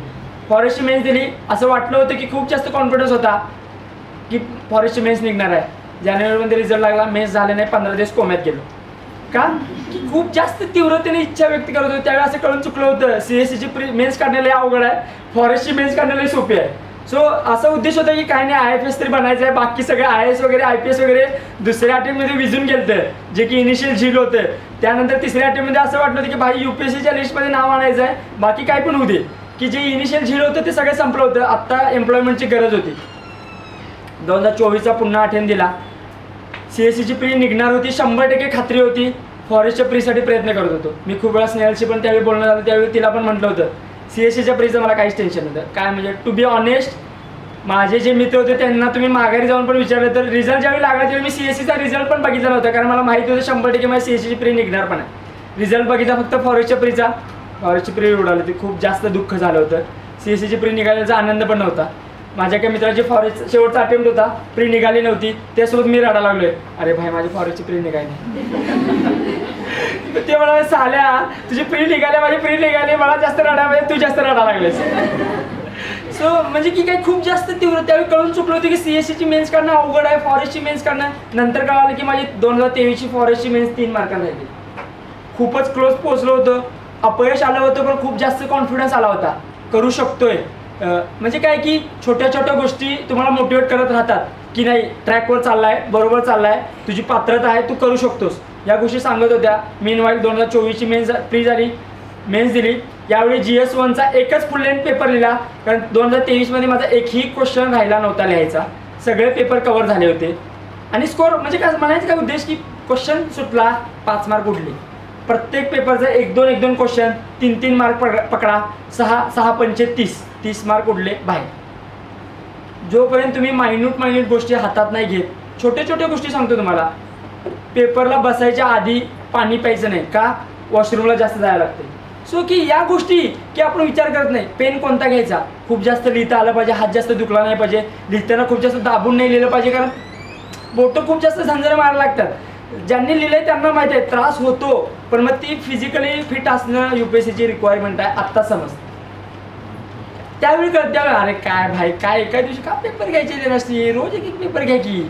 फॉरेस्टची मेन्स दिली, असं वाटलं होतं की खूप जास्त कॉन्फिडन्स होता की फॉरेस्टची मेन्स निघणार आहे. जानेवारीमध्ये रिझल्ट लागला, मेन्स झाले नाही, 15 दिवस कोम्यात गेलो. का की खूप जास्त तीव्रतेने इच्छा व्यक्त करत होते. त्यावेळी असं कळून चुकलं होतं CSCची मेन्स काढण्याला अवघड आहे, फॉरेस्टची मेन्स काढण्याला सोपी आहे. सो असा उद्देश होता की काय नाही IFS तरी बनायचं आहे. बाकी सगळे IAS वगैरे IPS वगैरे दुसऱ्या अटेम्प्टमध्ये विजून गेलं, जे की इनिशियल झील होतं. त्यानंतर तिसऱ्या अटेम्प्टमध्ये असं वाटलं होतं की भाई UPSCच्या लिस्टमध्ये नाव आणायचं आहे, बाकी काय पण होऊ दे, की जे इनिशियल झील होतं ते सगळं संपलं होतं. आत्ता एम्प्लॉयमेंटची गरज होती. 2024चा पुन्हा अटेम्प्ट दिला. CSCची प्री निघणार होती, 100% खात्री होती. फॉरेस्टच्या प्रीसाठी प्रयत्न करत होतो मी. खूप वेळा स्नेहलशी पण त्यावेळी बोलणं झालं, त्यावेळी तिला पण म्हटलं होतं CSCच्या प्रीचं मला काहीच टेन्शन नव्हतं. काय म्हणजे टू बी ऑनेस्ट, माझे जे मित्र होते त्यांना तुम्ही माघारी जाऊन पण विचारलं तर रिझल्ट ज्यावेळी लागला त्यावेळी मी CSCचा रिझल्ट पण बघितला नव्हता, कारण मला माहिती होतं 100% माझी CSCची प्री निघणार पण आहे. रिझल्ट बघितला फक्त फॉरेस्टच्या प्रीचा, फॉरेस्टची प्री उडाली होती. खूप जास्त दुःख झालं होतं. CSCची प्री निघाल्याचा आनंद पण नव्हता. माझ्या काही मित्राची फॉरेस्ट शेवटचा अटेम्प्ट होता, प्री निघाली नव्हती, त्यासोबत मी रडायला लागलोय, अरे भाई माझी फॉरेस्टची प्री निघाली. ते मला साल्या तुझी प्री निघाली, माझी प्री निघाली, मला जास्त रडा म्हणजे तू जास्त रडा लागलेस. सो म्हणजे की काही खूप जास्त तीव्र त्यावेळी कळून चुकलं होतं की CSCची मेन्स काढणं अवघड आहे, फॉरेस्टची मेन्स काढणं. नंतर कळालं की माझी 2023ची फॉरेस्टची मेन्स 3 मार्कांना राहिली. खूपच क्लोज पोहोचलो होतं, अपयश आलं होतं, पण खूप जास्त कॉन्फिडन्स आला होता, करू शकतोय. म्हणजे काय की छोट्या छोट्या गोष्टी तुम्हाला मोटिवेट करत राहतात की नाही ट्रॅकवर चाललाय, बरोबर चाललाय, तुझी पात्रता आहे, तू करू शकतोस, या गोष्टी सांगत होत्या. मीनवाईल 2024ची मेन्स प्री झाली, मेन्स दिली. यावेळी GS1चा एकच फुल लेंथ पेपर लिहिला, कारण 2023मध्ये माझा एकही क्वेश्चन राहिला नव्हता लिहायचा, सगळे पेपर कव्हर झाले होते. आणि स्कोर म्हणजे काय म्हणायचं काय उद्देश की क्वेश्चन सुटला 5 मार्क उडले. प्रत्येक पेपरचा 1-2 क्वेश्चन 3-3 मार्क पकडा, 6 पंचे 30 मार्क उडले बाहेर. जोपर्यंत तुम्ही मायन्यूट गोष्टी हातात नाही घेत, छोट्या छोट्या गोष्टी सांगतो तुम्हाला. पेपरला बसायच्या आधी पाणी प्यायचं नाही, का वॉशरूमला जास्त जायला लागते. सो की या गोष्टी की आपण विचार करत नाही. पेन कोणता घ्यायचा, खूप जास्त लिहिता आलं पाहिजे, हात जास्त दुखला नाही पाहिजे, लिहिताना खूप जास्त दाबून नाही लिहिलं पाहिजे, कारण बोटं खूप जास्त झंझर मारायला लागतात. ज्यांनी लिहिलंय त्यांना माहिती आहे त्रास होतो, पण मग ती फिजिकली फिट असणं UPSCची रिक्वायरमेंट आहे, आत्ता समजतं. त्यावेळी कळत त्यावेळी अरे काय भाई काय एका दिवशी का पेपर घ्यायचे ते नसते, रोज एक पेपर घ्या की,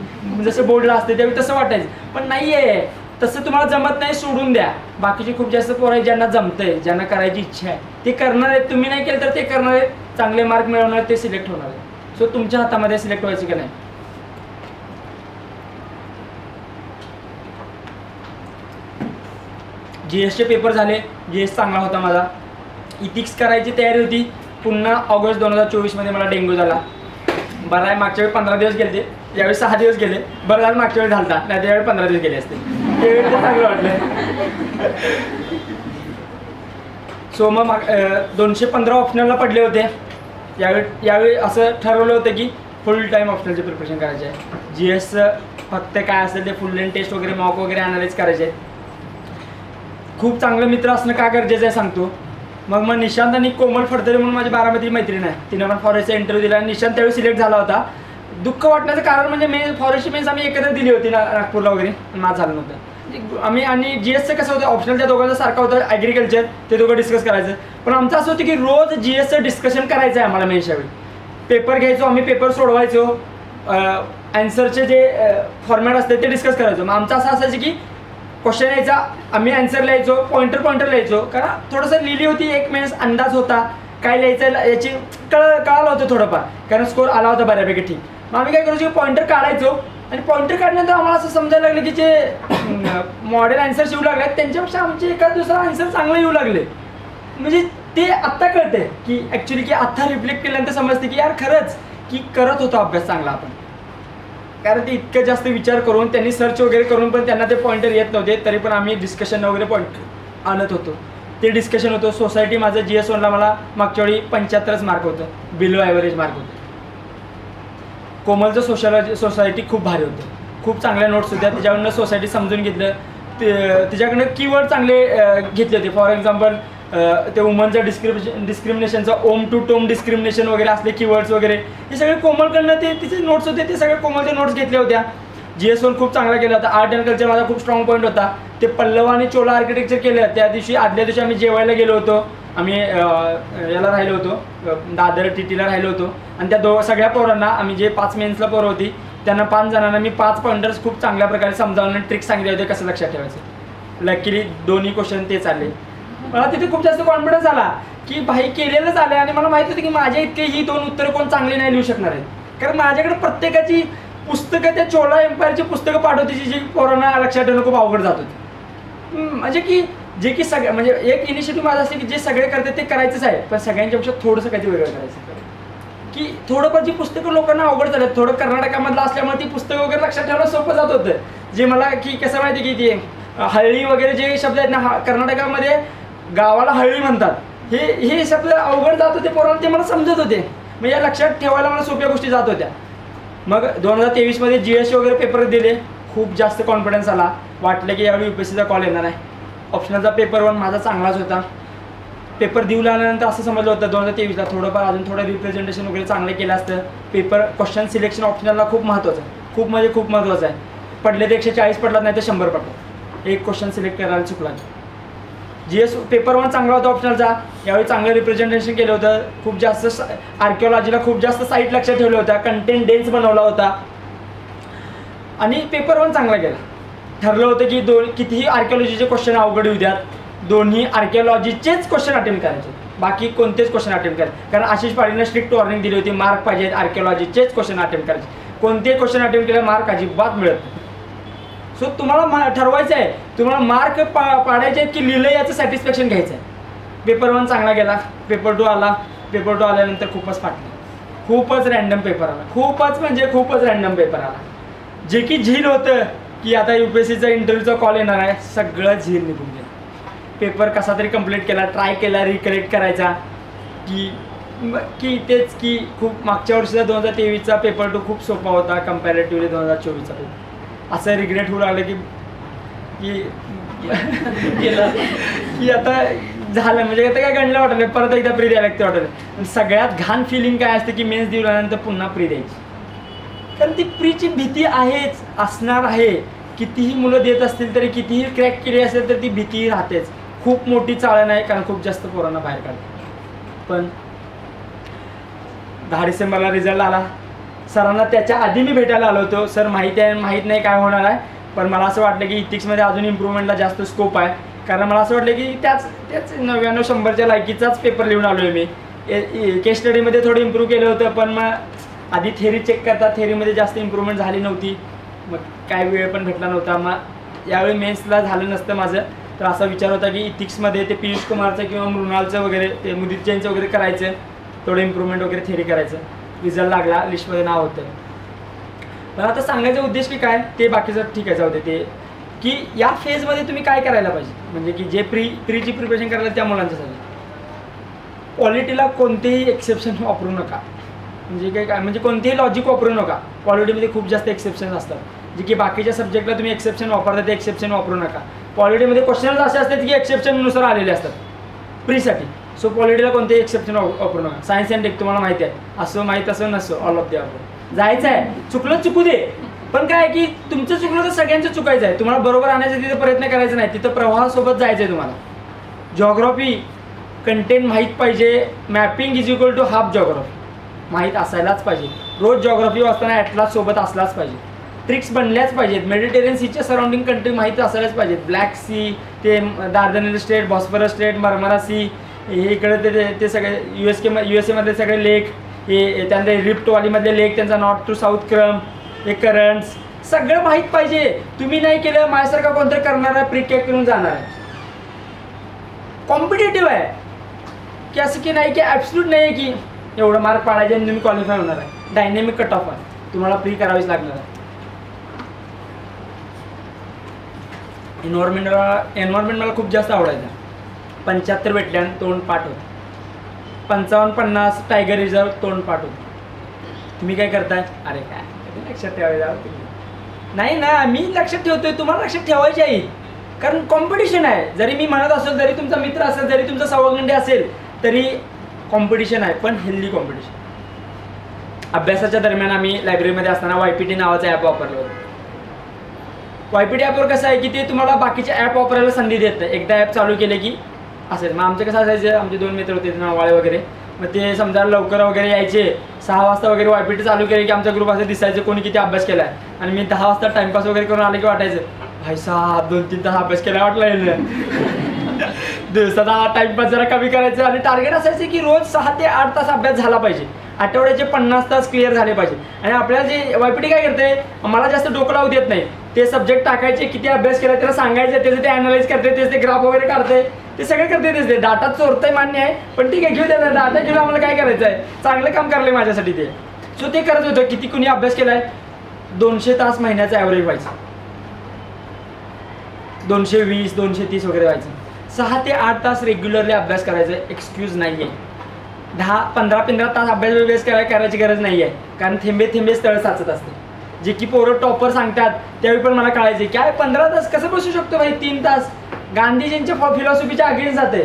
जसं बोर्डला असते त्यावेळी तसं वाटायचं. पण नाही आहे तसं, तुम्हाला जमत नाही सोडून द्या. बाकीचे खूप जास्त पोरं आहेत ज्यांना जमतंय, ज्यांना करायची इच्छा आहे ते करणार आहेत. तुम्ही नाही केलं तर ते करणार आहेत, चांगले मार्क मिळवणार, ते सिलेक्ट होणार आहे. सो तुमच्या हातामध्ये सिलेक्ट व्हायचं की नाही. GSचे पेपर झाले, GS चांगला होता माझा. इथिक्स करायची तयारी होती. पुन्हा ऑगस्ट 2024मध्ये मला डेंग्यू झाला. बरं आहे, मागच्या वेळी 15 दिवस गेले, यावेळी 6 दिवस गेले. बरं झालं मागच्या वेळी झालता, नाही त्यावेळी 15 दिवस गेले असते, त्यावेळी ते चांगलं वाटलं. सो मग 215 ऑप्शनलला पडले होते. यावेळी असं ठरवलं होतं की फुल टाईम ऑप्शनलचे प्रिपरेशन करायचे आहे. GSचं फक्त काय असेल ते फुल लेंथ टेस्ट वगैरे मॉक वगैरे अनालाइज करायचे आहेत. खूप चांगलं मित्र असणं का गरजेचं आहे सांगतो. मग निशांत आणि कोमल फडतरे म्हणून माझी बारामती मैत्रीण आहे, तिने पण फॉरेस्टचा इंटरव्ह्यू दिला. निशांत त्यावेळी सिलेक्ट झाला होता. दुःख वाटण्याचं कारण म्हणजे फॉरेस्टची मेन्स आम्ही एकत्र दिली होती नागपूरला वगैरे, पण माझं झालं नव्हतं. आम्ही आणि GSचं कसं होतं, ऑप्शनल त्या दोघांचा सारखं होतं, ॲग्रिकल्चर, ते दोघं डिस्कस करायचं. पण आमचं असं होतं की रोज GSचं डिस्कशन करायचं आहे आम्हाला. मेन्सच्या वेळी पेपर घ्यायचो आम्ही, पेपर सोडवायचो, ॲन्सरचे जे फॉर्मॅट असते ते डिस्कस करायचो. मग आमचं असं असायचं की क्वेश्चन यायचा, आम्ही आन्सर लिहायचो, पॉइंटर लिहायचो, कारण थोडंसं लिहिली होती एक मेन्स, अंदाज होता काय लिहायचं याची कळालं होतं थोडंफार, कारण स्कोर आला होता बऱ्यापैकी ठीक. मग आम्ही काय करायचो, पॉइंटर काढायचो, आणि पॉइंटर काढल्यानंतर आम्हाला असं समजायला लागलं की जे मॉडेल आन्सर्स येऊ लागले त्यांच्यापेक्षा आमचे एखाद दुसरा आन्सर चांगलं येऊ लागले. म्हणजे ते आत्ता कळते की ॲक्च्युली की आत्ता रिफ्लेक्ट केल्यानंतर समजते की यार खरंच की करत होतो अभ्यास चांगला आपण. कारण ते इतकं जास्त विचार करून त्यांनी सर्च वगैरे करून पण त्यांना ते पॉइंटर येत नव्हते, तरी पण आम्ही डिस्कशन वगैरे पॉइंट आणत होतो. ते डिस्कशन होतं. सोसायटी माझं GS1ला मला मागच्या वेळी 75 मार्क होतं, बिलो ॲव्हरेज मार्क होतं. कोमलचं सोसायटी खूप भारी होतं, खूप चांगल्या नोट्स होत्या. त्याच्याकडनं सोसायटी समजून घेतलं, तिच्याकडनं कीवर्ड चांगले घेतले होते. फॉर एक्झाम्पल ते वुमनचं डिस्क्रिमिनेशनचं ओम टू टोम डिस्क्रिमिनेशन वगैरे असले कीवर्ड्स वगैरे हे सगळे कोमलकडनं ते तिचे नोट्स होते, ते सगळे कोमलचे नोट्स घेतल्या होत्या. GS1 खूप चांगला केला होता. आर्ट अँड कल्चर माझा खूप स्ट्रॉंग पॉईंट होता. ते पल्लव आणि चोला आर्किटेक्चर केलं. त्या दिवशी आदल्या दिवशी आम्ही जेवायला गेलो होतो, आम्ही याला राहिलो होतो, दादर TTला राहिलो होतो. आणि त्या सगळ्या पोरांना आम्ही जे 5 मेन्सला पोरं होती त्यांना 5 जणांना मी 5 पॉइंटर्स खूप चांगल्या प्रकारे समजावून आणि ट्रिक्स सांगितले होते कसं लक्षात ठेवायचं. लकीली दोन्ही क्वेश्चन ते चालले. मला तिथे खूप जास्त कॉन्फिडन्स आला की भाई केलेलंच आलं. आणि मला माहिती होतं की माझ्या इतके ही 2 उत्तरं कोण चांगली नाही लिहू शकणार आहेत, कारण माझ्याकडे प्रत्येकाची पुस्तकं त्या चोला एम्पायरची पुस्तकं पाठवते जी पोरांना लक्षात ठेवणं खूप अवघड जात होती. म्हणजे की जे की सगळं म्हणजे एक इनिशिएटिव्ह माझा असते की जे सगळे करतात ते करायचंच आहे, पण सगळ्यांच्यापेक्षा थोडंसं काहीतरी वेगळं करायचं. की थोडंफार जी पुस्तकं लोकांना अवघड झालं, थोडं कर्नाटकामधलं असल्यामुळे ती पुस्तकं वगैरे लक्षात ठेवणं सोपं जात होतं. जे मला की कसं माहिती की ते हळी वगैरे जे शब्द आहेत ना, कर्नाटकामध्ये गावाला हळी म्हणतात, हे शब्द अवघड जात होते पोरांना, ते मला समजत होते. म्हणजे या लक्षात ठेवायला मला सोप्या गोष्टी जात होत्या. मग 2023मध्ये GS वगैरे पेपर दिले, खूप जास्त कॉन्फिडन्स आला. वाटलं की यावेळी UPSCचा कॉल येणार आहे. ऑप्शनलचा पेपर 1 माझा चांगलाच होता. पेपर देऊ लागल्यानंतर असं समजलं होतं 2023ला थोडंफार अजून थोडं रिप्रेझेंटेशन वगैरे चांगलं केलं असतं. पेपर क्वेश्चन सिलेक्शन ऑप्शनलला खूप महत्त्वाचं आहे, खूप म्हणजे खूप महत्त्वाचं आहे. पडले तर 140 पडलात, नाही तर 100 पडतात. एक क्वेश्चन सिलेक्ट करायला चुकला. GS पेपर 1 चांगला होता ऑप्शनलचा. यावेळी चांगलं रिप्रेझेंटेशन केलं होतं. खूप जास्त आर्किओलॉजीला खूप जास्त साईट लक्षात ठेवल्या होत्या, कंटेंट डेन्स बनवला होता आणि पेपर 1 चांगला गेला. ठरलं होतं की कितीही आर्किओलॉजीचे क्वेश्चन अवघड येऊ द्यात, दोन्ही आर्किओलॉजीचेच क्वेश्चन अटेम्प्ट करायचे, बाकी कोणतेच क्वेश्चन अटेम्प्ट करायचे. कारण आशिष पाटीलने स्ट्रिक्ट वॉर्निंग दिली होती, मार्क पाहिजे आर्किओलॉजीचेच क्वेश्चन अटेम्प्ट करायचे. कोणतेही क्वेश्चन अटेम्प्ट केलं मार्क अजिबात मिळत नाही. सो तुम्हाला ठरवायचं आहे तुम्हाला मार्क पाडायचे आहेत की लिहिलं याचं सॅटिस्फॅक्शन घ्यायचं आहे. पेपर 1 चांगला गेला. पेपर 2 आला. पेपर 2 आल्यानंतर खूपच फाटलं, खूपच रॅन्डम पेपर आला, खूपच म्हणजे खूपच रॅन्डम पेपर आला. जे की झील होतं की आता UPSCचा इंटरव्ह्यूचा कॉल येणार आहे, सगळं झील निघून गेलं. पेपर कसा तरी कंप्लीट केला, ट्राय केला रिकलेक्ट करायचा की तेच की खूप मागच्या वर्षीचा 2023चा पेपर 2 खूप सोपा होता कम्पॅरेटिव्हली 2024चा पेपर. असं रिग्रेट होऊ लागलं की की आता झालं, म्हणजे आता काय गणलं वाटलं, परत एकदा प्री द्यायला लागते वाटलं. सगळ्यात घाण फिलिंग काय असते की मेन्स दिल्यानंतर पुन्हा प्री द्यायची, कारण ती प्रीची भीती आहेच, असणार आहे. कितीही मुलं देत असतील तरी, कितीही क्रॅक केली असेल तर ती भीती राहतेच. खूप मोठी चाळण आहे, कारण खूप जास्त पोरांना बाहेर काढतात. पण 10 डिसेंबरला रिझल्ट आला. सरांना त्याच्या आधी मी भेटायला आलो होतो. सर माहिती नाही काय होणार आहे, पण मला असं वाटलं की इथिक्समध्ये अजून इम्प्रूव्हमेंटला जास्त स्कोप आहे. कारण मला असं वाटलं की त्याच 99-100च्या लायकीचाच पेपर लिहून आलो आहे मी. केस स्टडीमध्ये थोडं इम्प्रूव्ह केलं होतं, पण मग आधी थेरी चेक करतात, थेरीमध्ये जास्त इम्प्रूव्हमेंट झाली नव्हती. मग काय वेळ पण भेटला नव्हता. मग यावेळी मेन्सला झालं नसतं माझं, तर असा विचार होता की इथिक्समध्ये ते पियुष कुमारचं किंवा मृणालचं वगैरे ते मुदित जैनचं वगैरे करायचं, थोडं इम्प्रूव्हमेंट वगैरे थेरी करायचं. रिझल्ट लागला, लिस्टमध्ये नाव होतं. पण आता सांगायचा उद्देश की काय ते बाकीचं ठीक आहे जाऊ दे. ते की या फेजमध्ये तुम्ही काय करायला पाहिजे, म्हणजे की जे प्रीची प्रिपरेशन करायला त्या मुलांच्यासाठी क्वालिटीला कोणतेही एक्सेप्शन वापरू नका. म्हणजे काय म्हणजे कोणतेही लॉजिक वापरू नका. क्वालिटीमध्ये खूप जास्त एक्सेप्शन असतात, जे की बाकीच्या सब्जेक्टला तुम्ही एक्सेप्शन वापरता ते एक्सेप्शन वापरू नका. क्वालिटीमध्ये क्वेश्चन्स असे असतात की एक्सेप्शननुसार आलेले असतात प्रीसाठी. सो क्वालिटीला कोणतेही एक्सेप्शन वापरू नका. सायन्स अँड टेक तुम्हाला माहिती आहे, असं माहीत असं नसं ऑल ऑफ द अबव. जायचं आहे, चुकलं चुकू दे, पण काय की तुमचं चुकलं तर सगळ्यांचं चुकायचं आहे. तुम्हाला बरोबर आणायचं तिथे प्रयत्न करायचा नाही, तिथं प्रवाहासोबत जायचं आहे तुम्हाला. जॉग्राफी कंटेंट माहीत पाहिजे. Mapping is equal to half geography माहीत असायलाच पाहिजे. रोज जॉग्राफी वाचताना ॲटलास सोबत असलाच पाहिजे. ट्रिक्स बनल्याच पाहिजेत. मेडिटेरियन सीच्या सराउंडिंग कंट्री माहीत असायलाच पाहिजेत. ब्लॅक सी, ते दार्दनेल स्टेट, बॉस्फरस स्टेट, मर्मरा सी, हे इकडे ते सगळे USA मधले सगळे लेक, हे त्यानंतर रिफ्ट व्हॅलीमधले लेक, त्यांचा नॉर्थ टू साऊथ क्रम, हे करंट्स, सगळं माहीत पाहिजे. तुम्ही नाही केलं माझ्यासारखा कोणतरी करणार आहे, प्रिकेट करून जाणार आहे. कॉम्पिटेटिव्ह आहे की असं की नाही की ॲब्सल्यूट नाही आहे की एवढं मार्क पाडायचे आणि तुम्ही क्वालिफाय होणार आहे. डायनॅमिक कट ऑफ आहे, तुम्हाला प्री करावीच लागणार आहे. एन्व्हायरमेंट मला खूप जास्त आवडायचा. 75 वेटलँड तोंड पाठ होतं, 55-50 टायगर रिझर्व तोंड पाठ होतं. तुम्ही काय करताय? अरे काय लक्षात ठेवायला नाही ना, मी लक्षात ठेवतोय, तुम्हाला लक्षात ठेवायची आहे. कारण कॉम्पिटिशन आहे. जरी मी म्हणत असेल, जरी तुमचा मित्र असेल, जरी तुमचा सवंगडी असेल, तरी कॉम्पिटिशन आहे, पण हेल्दी कॉम्पिटिशन. अभ्यासाच्या दरम्यान आम्ही लायब्ररीमध्ये असताना YPT नावाचं ॲप वापरलं होतं. YPT ॲपवर कसं आहे की ते तुम्हाला बाकीचे ॲप वापरायला संधी देत नाही. एकदा ॲप चालू केले की असेल. मग आमचं कसं असायचं, आमचे 2 मित्र होते नावाळे वगैरे, मग ते समजा लवकर वगैरे यायचे, 6 वाजता वगैरे YPT चालू केले की आमचा ग्रुप असं दिसायचं कोणी किती अभ्यास केला आहे. आणि मी 10 वाजता टाइमपास वगैरे करून आले की वाटायचं भाई साहेब 2-3 तास अभ्यास केला वाटलं. दिवसाचा हा टाइमपास जरा कमी करायचं आणि टार्गेट असायचं की रोज 6 ते 8 तास अभ्यास झाला पाहिजे. आठवड्याचे 50 तास क्लिअर झाले पाहिजे. आणि आपल्याला जे YPT काय करते, मला जास्त डोकं लावू देत नाही. ते सब्जेक्ट टाकायचे, किती अभ्यास केला त्याला सांगायचं, त्याचं ते ॲनालाइज करते, त्याचे ते ग्राफ वगैरे काढते, ते सगळं करते. तेच ते डाटा चोरतंय मान्य आहे, पण ठीक आहे घेऊ द्या. डाटा घेऊन आम्हाला काय करायचं आहे, चांगलं काम करलं माझ्यासाठी ते. सो ते करत होतं. किती कुणी अभ्यास केला आहे, 200 तास महिन्याचा ॲव्हरेज व्हायचं, 220, 230 वगैरे व्हायचं. 6 ते 8 तास रेग्युलरली अभ्यास करायचा, एक्सक्यूज नाही आहे. 10-15 तास अभ्यास करायची गरज नाही आहे, कारण थेंबे थेंबे स्थळ साचत असते. जे की पोरं टॉपर सांगतात त्यावेळी पण मला कळायचे काय 15 तास कसं बसू शकतो भाई. 3 तास गांधीजींच्या फिलॉसॉफीच्या अगेन्स्ट जाते.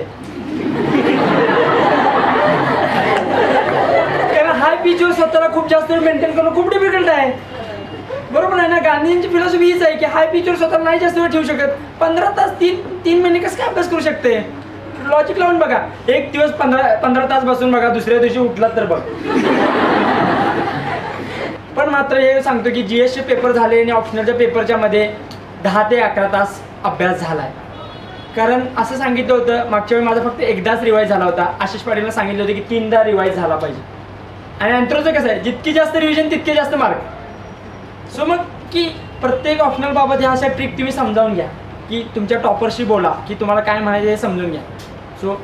कारण हाय पिचवर स्वतःला खूप जास्त मेंटेन करणं खूप डिफिकल्ट आहे. बरोबर आहे ना. गांधीजींची फिलॉसॉफी हीच आहे की हाय पिचवर स्वतःला नाही जास्त वेळ ठेवू शकत. 15 तास 3 महिने कसं काय अभ्यास करू शकते. लॉजिक लावून बघा. एक दिवस 15 तास बसून बघा, दुसऱ्या दिवशी उठलात तर बघ. पण मात्र हे सांगतो की GS चे पेपर झाले आणि ऑप्शनलच्या पेपरच्या मध्ये 10 ते 11 तास अभ्यास झाला आहे. कारण असं सांगितलं होतं, मागच्या वेळी माझा फक्त एकदाच रिवाईज झाला होता. आशिष पाटीलला सांगितलं होतं की 3दा रिवाईज झाला पाहिजे. आणि अँथ्रोचं कसं आहे, जितकी जास्त रिव्हिजन तितके जास्त मार्क. सो मग की प्रत्येक ऑप्शनल बाबत ह्या अशा ट्रिक तुम्ही समजावून घ्या की तुमच्या टॉपरशी बोला की तुम्हाला काय म्हणायचं हे समजून घ्या. सो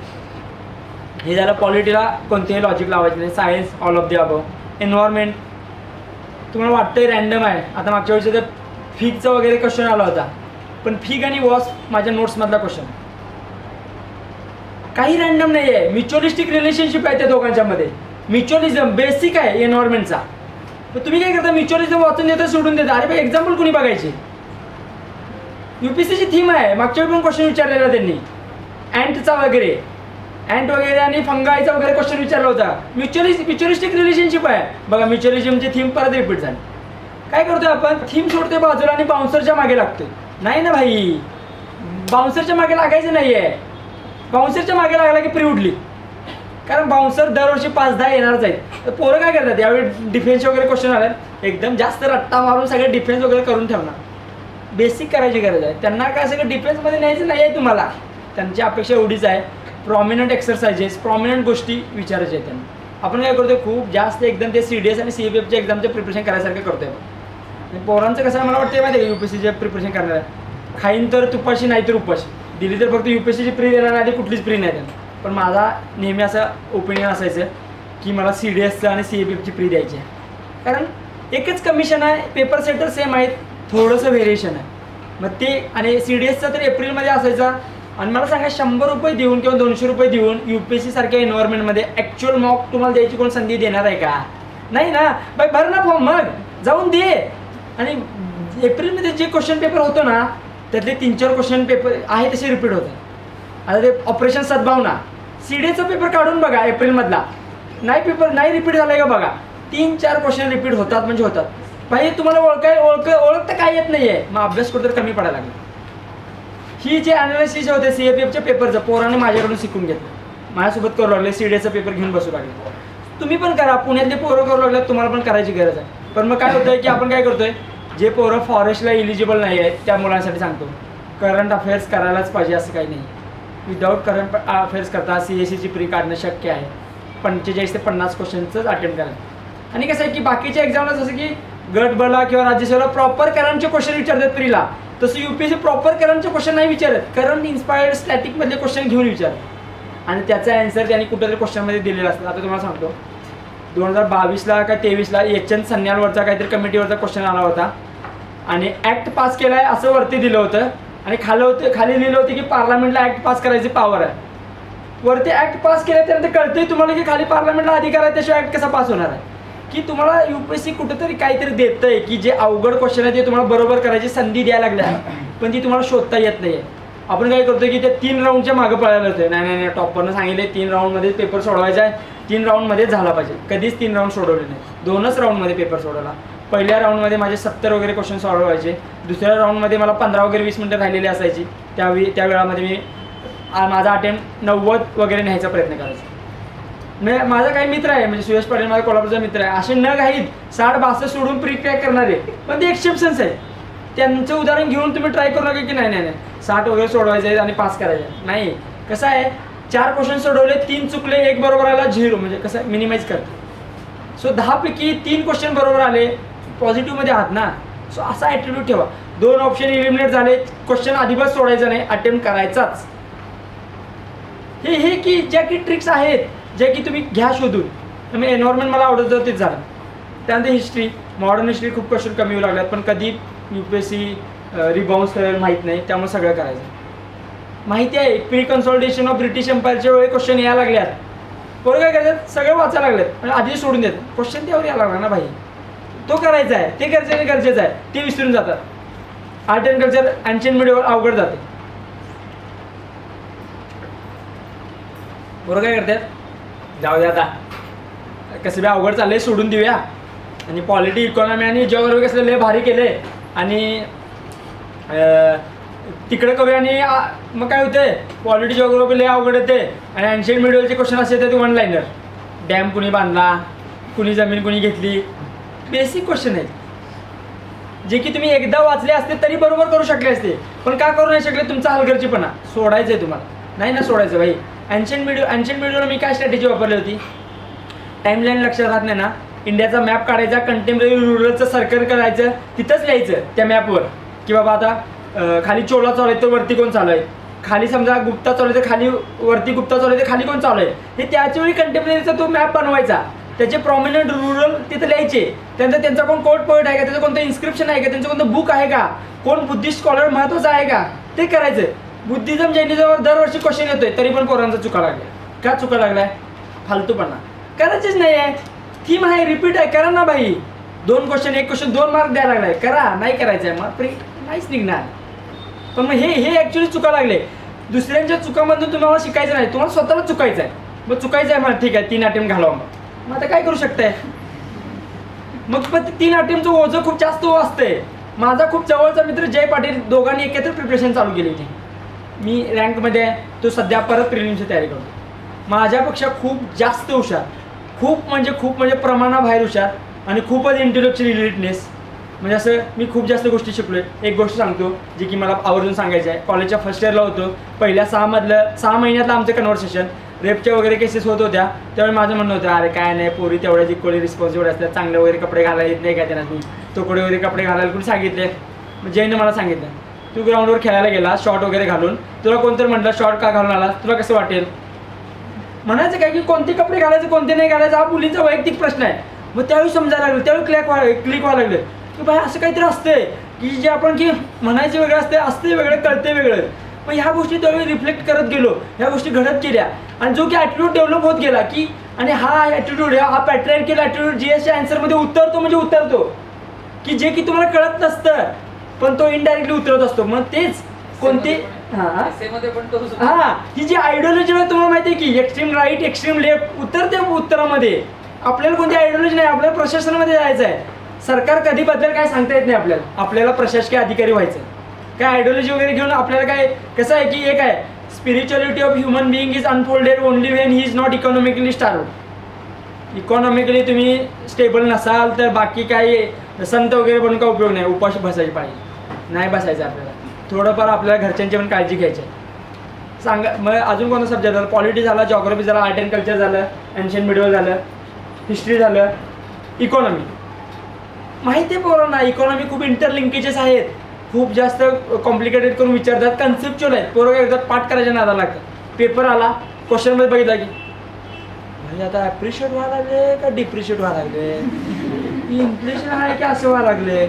हे झालं पॉलिटीला कोणतेही लॉजिक लावायचे नाही. Science all of the above. Environment तुम्हाला वाटतंय रँडम आहे. आता मागच्या वेळेस तर फिगचा वगैरे क्वेश्चन आला होता, पण फिग आणि वॉस माझ्या नोट्समधला क्वेश्चन काही रँडम नाही आहे. म्युच्युअलिस्टिक रिलेशनशिप आहे त्या दोघांच्यामध्ये. म्युच्युअलिझम बेसिक आहे एन्व्हायरमेंटचा. पण तुम्ही काय करता, म्युच्युअलिझम वाचून देता सोडून देता. अरे भाई एक्झाम्पल कुणी बघायचे. UPSCची थीम आहे. मागच्या वेळी पण क्वेश्चन विचारलेला त्यांनी अँटचा वगैरे, अँट वगैरे आणि फंगाईचा वगैरे क्वेश्चन विचारला होता. म्युच्युअलिस्टिक रिलेशनशिप आहे बघा. म्युच्युअलिझमची थीम परत रिपीट झाली. काय करतोय आपण, थीम सोडतोय बाजूला आणि बाउन्सरच्या मागे लागतोय. नाही ना भाई, बाउन्सरच्या मागे लागायचं नाही आहे. बाउन्सरच्या मागे लागला की प्री उडली. कारण बाउन्सर दरवर्षी 5-10 येणारच आहेत. तर पोरं काय करतात, यावेळी डिफेन्स वगैरे क्वेश्चन आले, एकदम जास्त रट्टा मारून सगळे डिफेन्स वगैरे करून ठेवणार. बेसिक करायची गरज आहे. त्यांना काय सगळं डिफेन्समध्ये न्यायचं नाही आहे तुम्हाला. त्यांची अपेक्षा एवढीच आहे, प्रॉमिनंट एक्सरसाइजेस, प्रॉमिनंट गोष्टी विचारायच्या आहेत त्यांना. आपण काय करतोय, खूप जास्त एकदम ते CDS आणि CFFच्या एक्झामचं प्रिपरेशन करायसारखं करतोय. पोरांचं कसं आहे मला वाटतं माहिती आहे, UPSCचे प्रिपरेशन करणार आहे. खाईन तर तुपाशी नाही तर उपाशी. दिली तर फक्त UPSCची प्री देणार नाही, कुठलीच प्री नाही देणार. पण माझा नेहमी असं ओपिनियन असायचं की मला CDSचं आणि CFFची प्री द्यायची आहे. कारण एकच कमिशन आहे, पेपर सेटर सेम आहेत, थोडंसं व्हेरिएशन आहे. मग ते आणि CDSचा तर एप्रिलमध्ये असायचा. आणि मला सांगा 100 रुपये देऊन किंवा 200 रुपये देऊन UPSC सारख्या एन्व्हायरमेंटमध्ये ॲक्च्युअल मॉक तुम्हाला द्यायची कोण संधी देणार आहे का? नाही ना. बाई भर ना फॉर्म, मग जाऊन दे. आणि एप्रिलमध्ये जे क्वेश्चन पेपर होतो ना, त्यातले 3-4 क्वेश्चन पेपर आहे तसे रिपीट होतात. आता ते ऑपरेशन सद्भावना CDSचा पेपर काढून बघा एप्रिलमधला, नाही पेपर नाही रिपीट झाला आहे का बघा. 3-4 क्वेश्चन रिपीट होतात म्हणजे होतात. भाई तुम्हाला ओळख तर काय येत नाही आहे, मग अभ्यास कुठेतरी कमी पडायला लागला. ही जे ॲनालिसिस होते CFFच्या पेपरचं पोराने माझ्याकडून शिकून घेतलं, माझ्यासोबत करू लागले. CDSचा पेपर घेऊन बसू लागले. तुम्ही पण करा, पुण्यातले पोरं करू लागले, तुम्हाला पण करायची गरज आहे. पण मग काय होतंय की आपण काय करतोय, जे पोरं फॉरेस्टला इलिजिबल नाही आहेत त्या मुलांसाठी सांगतो, करंट अफेअर्स करायलाच पाहिजे असं काही नाही. विदाऊट करंट अफेअर्स करता CSEची प्री काढणं शक्य आहे. 45 ते 50 क्वेश्चनचंच अटेम्प्ट करा. आणि कसं आहे की बाकीच्या एक्झामला जसं की गट बला किंवा राज्यसेवेला प्रॉपर करंटचे क्वेश्चन विचारतात प्रीला, तसं UPSC प्रॉपर करंटचे क्वेश्चन नाही विचारत, करंट इन्स्पायर्ड स्टॅटिकमधले क्वेश्चन घेऊन विचारत आणि त्याचा आन्सर त्यांनी कुठेतरी क्वेश्चनमध्ये दिलेला असतं. आता तुम्हाला सांगतो 2022ला का 23ला HN सन्यालवरचा काहीतरी कमिटीवरचा क्वेश्चन आला होता आणि ॲक्ट पास केला आहे असं वरती दिलं होतं आणि खाली लिहिलं होतं की पार्लमेंटला ॲक्ट पास करायची पॉवर आहे. वरती ॲक्ट पास केलं त्यानंतर कळतंय तुम्हाला की खाली पार्लमेंटला अधिकार आहे, त्याशिवाय ॲक्ट कसा पास होणार आहे. की तुम्हाला UPSC कुठेतरी काहीतरी देतंय की जे अवघड क्वेश्चन आहे ते तुम्हाला बरोबर करायची संधी द्यायला लागल्या, पण ती तुम्हाला शोधता येत नाही. आपण काय करतो की ते 3 राऊंडच्या मागं पळायला होतं. नाही टॉपरनं सांगितले 3 राऊंडमध्ये पेपर सोडवायचा आहे, 3 राऊंडमध्ये झाला पाहिजे. कधीच 3 राऊंड सोडवले नाही, 2च राऊंडमध्ये पेपर सोडवला. पहिल्या राऊंडमध्ये माझे 70 वगैरे क्वेश्चन सॉल्व व्हायचे, दुसऱ्या राऊंडमध्ये मला 15 वगैरे 20 मिनटं राहिलेली असायची. त्या वेळामध्ये मी माझा अटेम्प्ट 90 वगैरे न्यायचा प्रयत्न करायचा. म्हणजे माझा काही मित्र आहे, म्हणजे सुयश पाटील माझा कोल्हापूरचा मित्र आहे, असे न घाईत 60-62 सोडून प्री क्रॅक करणारे, पण ते एक्सेप्शन्स आहे. त्यांचं उदाहरण घेऊन तुम्ही ट्राय करू नका की नाही 60 वगैरे सोडवायचे आहेत आणि पास करायचे नाही. कसं आहे 4 क्वेश्चन सोडवले, 3 चुकले, 1 बरोबर आला, 0, म्हणजे कसं मिनिमाइज करते. सो 10 पैकी 3 क्वेश्चन बरोबर आले, पॉझिटिव्हमध्ये आहात ना. सो असा ॲटिट्यूड ठेवा. 2 ऑप्शन इलिमिनेट झाले, क्वेश्चन अजिबात सोडायचं नाही, अटेम्प्ट करायचाच. हे की ज्या की ट्रिक्स आहेत ज्या की तुम्ही घ्या शोधून. त्यामुळे एन्व्हायरमेंट मला आवडत होतं तेच झालं. त्यानंतर हिस्ट्री, मॉडर्न हिस्ट्री खूप क्वेश्चन कमी होऊ लागल्यात, पण कधी UPSC रिबाउन्स करेल माहीत नाही, त्यामुळे सगळं करायचं. माहिती आहे प्री कन्सॉलिडेशन ऑफ ब्रिटिश एम्पायरच्या वेळी क्वेश्चन यायला लागल्यात, बरोबर काय करतात सगळं वाचायला लागलेत आणि आधी सोडून देतात. क्वेश्चन त्यावर यायला लागला ना भाई, तो करायचा आहे, ते गरजेचं आहे, ते विसरून जातात. आर्ट अँड कल्चर अँशियंट मीडियावर अवघड जाते, बरोबर काय करतात. जाऊ द्या आता, कसं बी अवघड चाललंय, सोडून देऊया. आणि पॉलिटी, इकॉनॉमी आणि जिओग्राफी कसं लय भारी केले आणि तिकडे करूया. आणि मग काय होतंय, पॉलिटी जिओग्राफी लय अवघड येते आणि अँशियंट मीडियाचे क्वेश्चन असे येतात 1 लाईनर. डॅम कुणी बांधला, कुणी जमीन कुणी घेतली, बेसिक क्वेश्चन आहेत जे की तुम्ही एकदा वाचले असते तरी बरोबर करू शकले असते, पण का करू नाही शकले, तुमचा हलगर्जीपणा. सोडायचं आहे तुम्हाला, नाही ना सोडायचं भाई. अँशियंट मीडियाला मी काय स्ट्रॅटेजी वापरली होती, टाईमलाईन लक्षात राहत नाही ना, इंडियाचा मॅप काढायचा, कंटेम्पररी रुरलचं सर्कल करायचं, तिथंच लिहायचं त्या मॅपवर की बाबा आता खाली चोला चालू आहे तर वरती कोण चालू आहे, खाली समजा गुप्ता चालू आहे तर खाली वरती गुप्ता चालू आहे तर खाली कोण चालू आहे, हे त्याच वेळी कंटेम्पररीचा तो मॅप बनवायचा. त्याचे प्रॉमिनंट रुरल तिथं लिहायचे. त्यानंतर त्यांचा कोण कोर्ट पोएट आहे का, त्याचं कोणतं इन्स्क्रिप्शन आहे का, त्यांचं कोणतं बुक आहे का, कोण बुद्धिस्ट स्कॉलर महत्त्वाचा आहे का, ते करायचं. बुद्धिझम जैनिझमवर दरवर्षी क्वेश्चन येतोय, तरी पण पोरांचा चुका लागलाय. का चुका लागलाय, फालतूपणा. करायचीच नाही आहे, थीम आहे, रिपीट आहे, करा ना भाई. 2 क्वेश्चन 1 क्वेश्चन 2 मार्क द्यायला लागलाय, करा. नाही करायचं आहे मग नाहीच निघणार. पण मग हे ॲक्च्युली चुका लागले. दुसऱ्यांच्या चुकामधून तुम्हाला शिकायचं नाही, तुम्हाला स्वतःला चुकायचं आहे. मग चुकायचं आहे मला, ठीक आहे 3 अटेम्प्ट घालावं, मग आता काय करू शकताय. मग पण 3 अटेम्प्टचं ओझं खूप जास्त असतंय. माझा खूप जवळचा मित्र जय पाटील, दोघांनी एकत्र प्रिपरेशन चालू केली होती. मी रँकमध्ये आहे, तो सध्या परत प्रिलिमची तयारी करतो. माझ्यापेक्षा खूप जास्त हुशार, खूप म्हणजे प्रमाणाबाहेर हुशार आणि खूपच इंटेलेक्च्युअल इलिटनेस. म्हणजे असं मी खूप जास्त गोष्टी शिकलो आहे. एक गोष्ट सांगतो जी की मला आवर्जून सांगायची आहे. कॉलेजच्या फर्स्ट इयरला होतो, पहिल्या 6 महिन्यातलं आमचं कन्व्हर्सेशन, रेपच्या वगैरे केसेस होत होत्या. त्यावेळी माझं म्हणणं होतं अरे काय नाही, पोरी तेवढ्याच इक्वली रिस्पॉन्सिबल असतात, चांगले वगैरे कपडे घालायला येत नाही काय त्यांना, मी तोकडे वगैरे कपडे घालायला कोणी सांगितले. जयने मला सांगितलं तू ग्राउंडवर खेळायला गेला शॉर्ट वगैरे घालून, तुला कोणतरी म्हटलं शॉर्ट का घालून आला, तुला कसं वाटेल. म्हणायचं काय की कोणते कपडे घालायचे कोणते नाही घालायचं हा मुलींचा वैयक्तिक प्रश्न आहे. मग त्यावेळी समजायला लागलं, त्यावेळी क्लिक व्हायला लागलं की भाई असं काहीतरी असतंय की जे आपण की म्हणायचं वेगळं असते वेगळं, कळते वेगळं. मग ह्या गोष्टी त्यावेळी रिफ्लेक्ट करत गेलो, ह्या गोष्टी घडत गेल्या आणि जो की ॲटिट्यूड डेव्हलप होत गेला की, आणि हा ॲटिट्यूड हा पॅट्रियार्कल ॲटिट्यूड GSच्या आन्सरमध्ये उतरतो म्हणजे उतरतो की जे की तुम्हाला कळत नसतं पण तो इनडायरेक्टली उतरत असतो. मग तेच कोणते ही जी आयडियोलॉजी आहे तुम्हाला माहिती आहे की एक्स्ट्रीम राईट एक्स्ट्रीम लेफ्ट उतरते उत्तरामध्ये. आपल्याला कोणती आयडियोलॉजी नाही, आपल्याला प्रशासनामध्ये जायचं आहे. सरकार कधी बदलेल काय सांगता येत नाही आपल्याला प्रशासकीय अधिकारी व्हायचं. काय आयडियोलॉजी वगैरे घेऊन आपल्याला काय कसं आहे की एक आहे spirituality of human being is unfolded only when he is not economically starved. Economically तुम्ही स्टेबल नसाल तर बाकी काही संत वगैरे बनून काय उपयोग नाही. उपाशी बसायची पाहिजे नाही बसायचं आपल्याला. थोडंफार आपल्याला घरच्यांची पण काळजी घ्यायची आहे. सांगा मग अजून कोणता सब्जेक्ट झाला, पॉलिटी झाला, जॉग्राफी झाला, आर्ट अँड कल्चर झालं, एन्शियंट मिडियल झालं, हिस्ट्री झालं, इकॉनॉमी. माहिती आहे पोरांना इकॉनॉमी खूप इंटरलिंकेजेस आहेत, खूप जास्त कॉम्प्लिकेटेड करून विचारतात, कन्सेप्च्युअल आहेत. पोरं काय करतात, पाठ करायच्या नादाला लागतात. पेपर आला, क्वेश्चनमध्ये बघितला की म्हणजे आता ॲप्रिशिएट व्हायला लागले का डिप्रिशिएट व्हायला लागले, इन्फ्लेशन आहे की असं व्हायला लागले.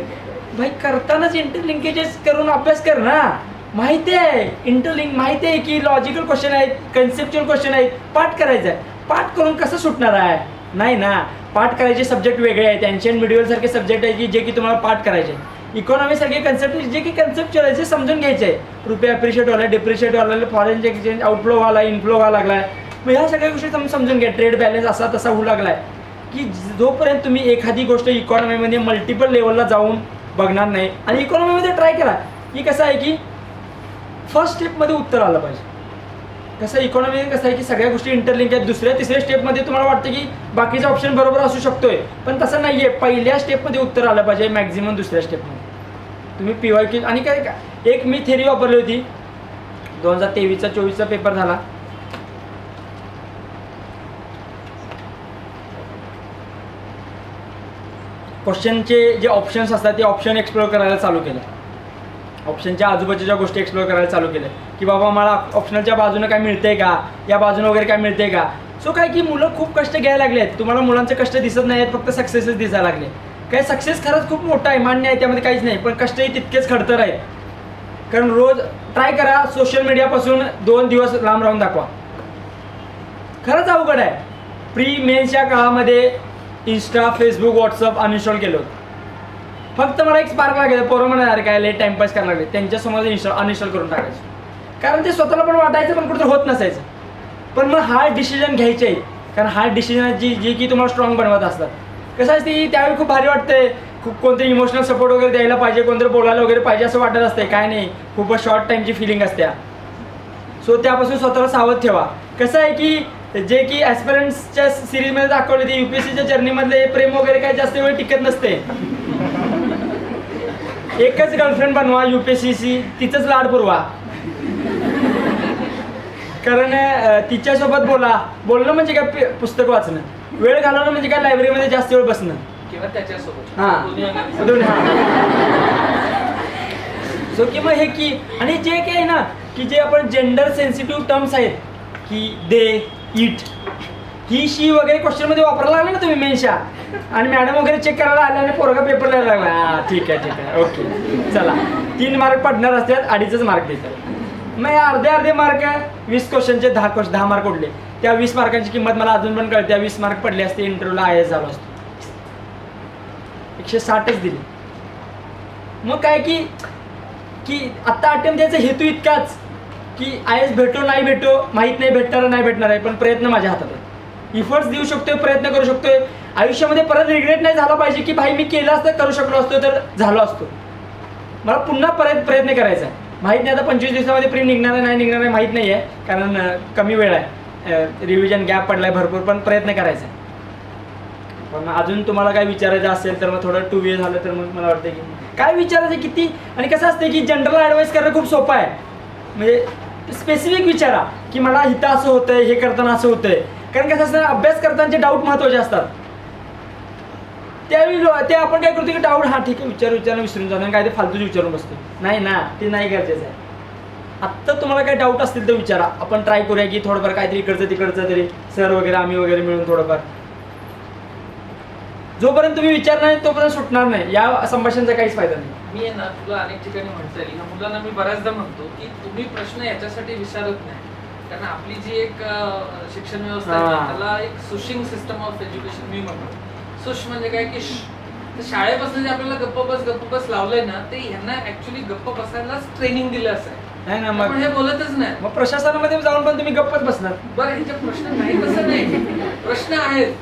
भाई करतानाच इंटरलिंकेजेस करून अभ्यास कर ना. माहिती आहे इंटरलिंक, माहिती आहे की लॉजिकल क्वेश्चन आहेत, कन्सेप्च्युअल क्वेश्चन आहेत, पाठ करायचं आहे. पाठ करून कसं सुटणार आहे, नाही ना. पाठ करायचे सब्जेक्ट वेगळे आहेत, एन्शियंट मिडिवल सारखे सब्जेक्ट आहे की जे की तुम्हाला पाठ करायचे. इकॉनॉमी सारखे कन्सेप्ट जे की कन्सेप्च्युअल आहे, समजून घ्यायचे आहे. रुपये ॲप्रिशिएट व्हायला, डिप्रिशिएट व्हायला, फॉरेन एक्सचेंज आउटफ्लो व्हायला, इनफ्लो व्हायला लागलाय. मग ह्या सगळ्या गोष्टी समजून घ्या. ट्रेड बॅलन्स असा तसा होऊ लागलाय की जोपर्यंत तुम्ही एखादी गोष्ट इकॉनॉमीमध्ये मल्टिपल लेवलला जाऊन बघणार नाही. आणि इकॉनॉमीमध्ये ट्राय करा की कसं आहे की फर्स्ट स्टेपमध्ये उत्तर आलं पाहिजे. कसं इकॉनॉमी कसं आहे की सगळ्या गोष्टी इंटरलिंक आहेत. दुसऱ्या तिसऱ्या स्टेपमध्ये तुम्हाला वाटतं की बाकीचा ऑप्शन बरोबर असू शकतोय, पण तसं नाही आहे. पहिल्या स्टेपमध्ये उत्तर आलं पाहिजे, मॅक्झिमम दुसऱ्या स्टेपमध्ये. तुम्ही PYQ आणि काय एक मी थेरी वापरली होती. 2023-24 पेपर झाला. क्वेश्चनचे जे ऑप्शन्स असतात ते ऑप्शन एक्सप्लोर करायला चालू केलं. ऑप्शनच्या आजूबाजूच्या गोष्टी एक्सप्लोर करायला चालू केल्या की बाबा मला ऑप्शनलच्या बाजूनं काय मिळतंय का, या बाजूनं वगैरे काय मिळतंय का. सो काय की मुलं खूप कष्ट घ्यायला लागले आहेत. तुम्हाला मुलांचे कष्ट दिसत नाही आहेत, फक्त सक्सेसच दिसायला लागले. काय सक्सेस खरंच खूप मोठा आहे, मान्य आहे, त्यामध्ये काहीच नाही, पण कष्टही तितकेच खडतर आहेत. कारण रोज ट्राय करा सोशल मीडियापासून 2 दिवस लांब राहून दाखवा. खरंच अवघड आहे. प्री मेन्सच्या काळामध्ये इंस्टा, फेसबुक, व्हॉट्सअप अनइन्स्टॉल केलं होतं. फक्त मला एक स्पार्क लागेल, पोरं म्हणा काय लय टाइमपास करायला लागले, त्यांच्यासमोर अनइन्स्टॉल करून टाकायचं. कारण ते स्वतःला पण वाटायचं पण कुठं होत नसायचं. पण मग हार्ड डिसिजन घ्यायचे आहेत, कारण हार्ड डिसिजन जी की तुम्हाला स्ट्रॉंग बनवत असतात. कसं असते त्यावेळी खूप भारी वाटतंय, खूप कोणतरी इमोशनल सपोर्ट वगैरे द्यायला पाहिजे, कोणतरी बोलायला वगैरे पाहिजे असं वाटत असते. काय नाही, खूपच शॉर्ट टाईमची फिलिंग असते. सो त्यापासून स्वतःला सावध ठेवा. कसं आहे की जे की ॲस्पिरंट्सच्या सिरीजमध्ये दाखवले ते UPSCच्या जर्नीमधले प्रेम वगैरे काय जास्त वेळ टिकत नसते. एकच गर्लफ्रेंड बनवा UPSCची, तिचंच लाड पुरवा. कारण तिच्यासोबत बोलणं म्हणजे काय पुस्तक वाचणं, वेळ घालवणं म्हणजे काय लायब्ररीमध्ये जास्त वेळ बसणं किंवा त्याच्यासोबत. सो की मग हे की आणि जे काही आहे ना की जे आपण जेंडर सेन्सिटिव्ह टर्म्स आहेत की दे, इट, ही, शी वगैरे क्वेश्चनमध्ये वापरायला लागले ना तुम्ही मेन्शा, आणि मॅडम वगैरे चेक करायला आले आणि पोरगा पेपर लिहायला लागला. हां ठीक आहे ओके चला, 3 मार्क पडणार असतात, 2.5च मार्क देतात. मग अर्धे मार्क 20 क्वेश्चनचे 10 मार्क उडले. त्या 20 मार्कांची किंमत मला अजून पण कळते. 20 मार्क पडले असते, इंटरव्ह्यूला IAS झालो असतो. 160च दिले. मग काय की आत्ता अटेम्प्ट द्यायचा हेतू इतकाच की IAS भेटो नाही भेटो माहीत नाही, भेटणार आहे, पण प्रयत्न माझ्या हातात आहे. इफर्ट्स देऊ शकतोय, प्रयत्न करू शकतोय. आयुष्यामध्ये परत रिग्रेट नाही झाला पाहिजे की भाई मी केलं असतं, करू शकलो असतो तर झालो असतो. मला पुन्हा प्रयत्न करायचा आहे. माहीत नाही आता 25 दिवसामध्ये प्री निघणार आहे नाही निघणार आहे माहीत नाही आहे, कारण कमी वेळ आहे, रिव्हिजन गॅप पडला आहे भरपूर, पण प्रयत्न करायचा आहे. पण अजून तुम्हाला काय विचारायचं असेल तर मग थोडं 2 झालं तर मग मला वाटतं की काय विचारायचं किती. आणि कसं असतं की जनरल ॲडवाईस करणं खूप सोपं आहे. म्हणजे स्पेसिफिक विचारा की मला इथं असं होतंय, हे करताना असं होतंय. कारण कसं असतं अभ्यास करतानाचे डाऊट महत्त्वाचे असतात. त्यावेळी ते आपण काय करतो की डाऊट हां ठीक आहे विचारणं विसरून जाणं, काय ते फालतूच विचारून बसतो. नाही ना, ते नाही गरजेचं आहे. आत्ता तुम्हाला काय डाऊट असतील तर विचारा. आपण ट्राय करूया की थोडंफार काहीतरी इकडचं तिकडचं तरी सर वगैरे आम्ही वगैरे मिळून थोडंफार. जोपर्यंत तुम्ही विचारणार नाही तोपर्यंत सुटणार नाही. या संभाषणाचा काहीच फायदा नाही. मी आहे ना तुला अनेक ठिकाणी म्हणता येईल, मुलांना मी बऱ्याचदा म्हणतो की तुम्ही प्रश्न याच्यासाठी विचारत नाही, कारण आपली जी एक शिक्षण व्यवस्था आहे त्याला एक सुशिंग सिस्टम ऑफ एज्युकेशन मी म्हणतो. सुश म्हणजे काय की शाळेपासून जे आपल्याला गप्प बस लावलंय ना, ते ह्यांना ऍक्च्युली गप्प बसायलाच ट्रेनिंग दिलं असं नाही ना. मग हे बोलतच नाही. मग प्रशासनामध्ये जाऊन पण तुम्ही गप्पच बसणार. बरं ह्याचे प्रश्न नाही तसं नाही, प्रश्न आहेत,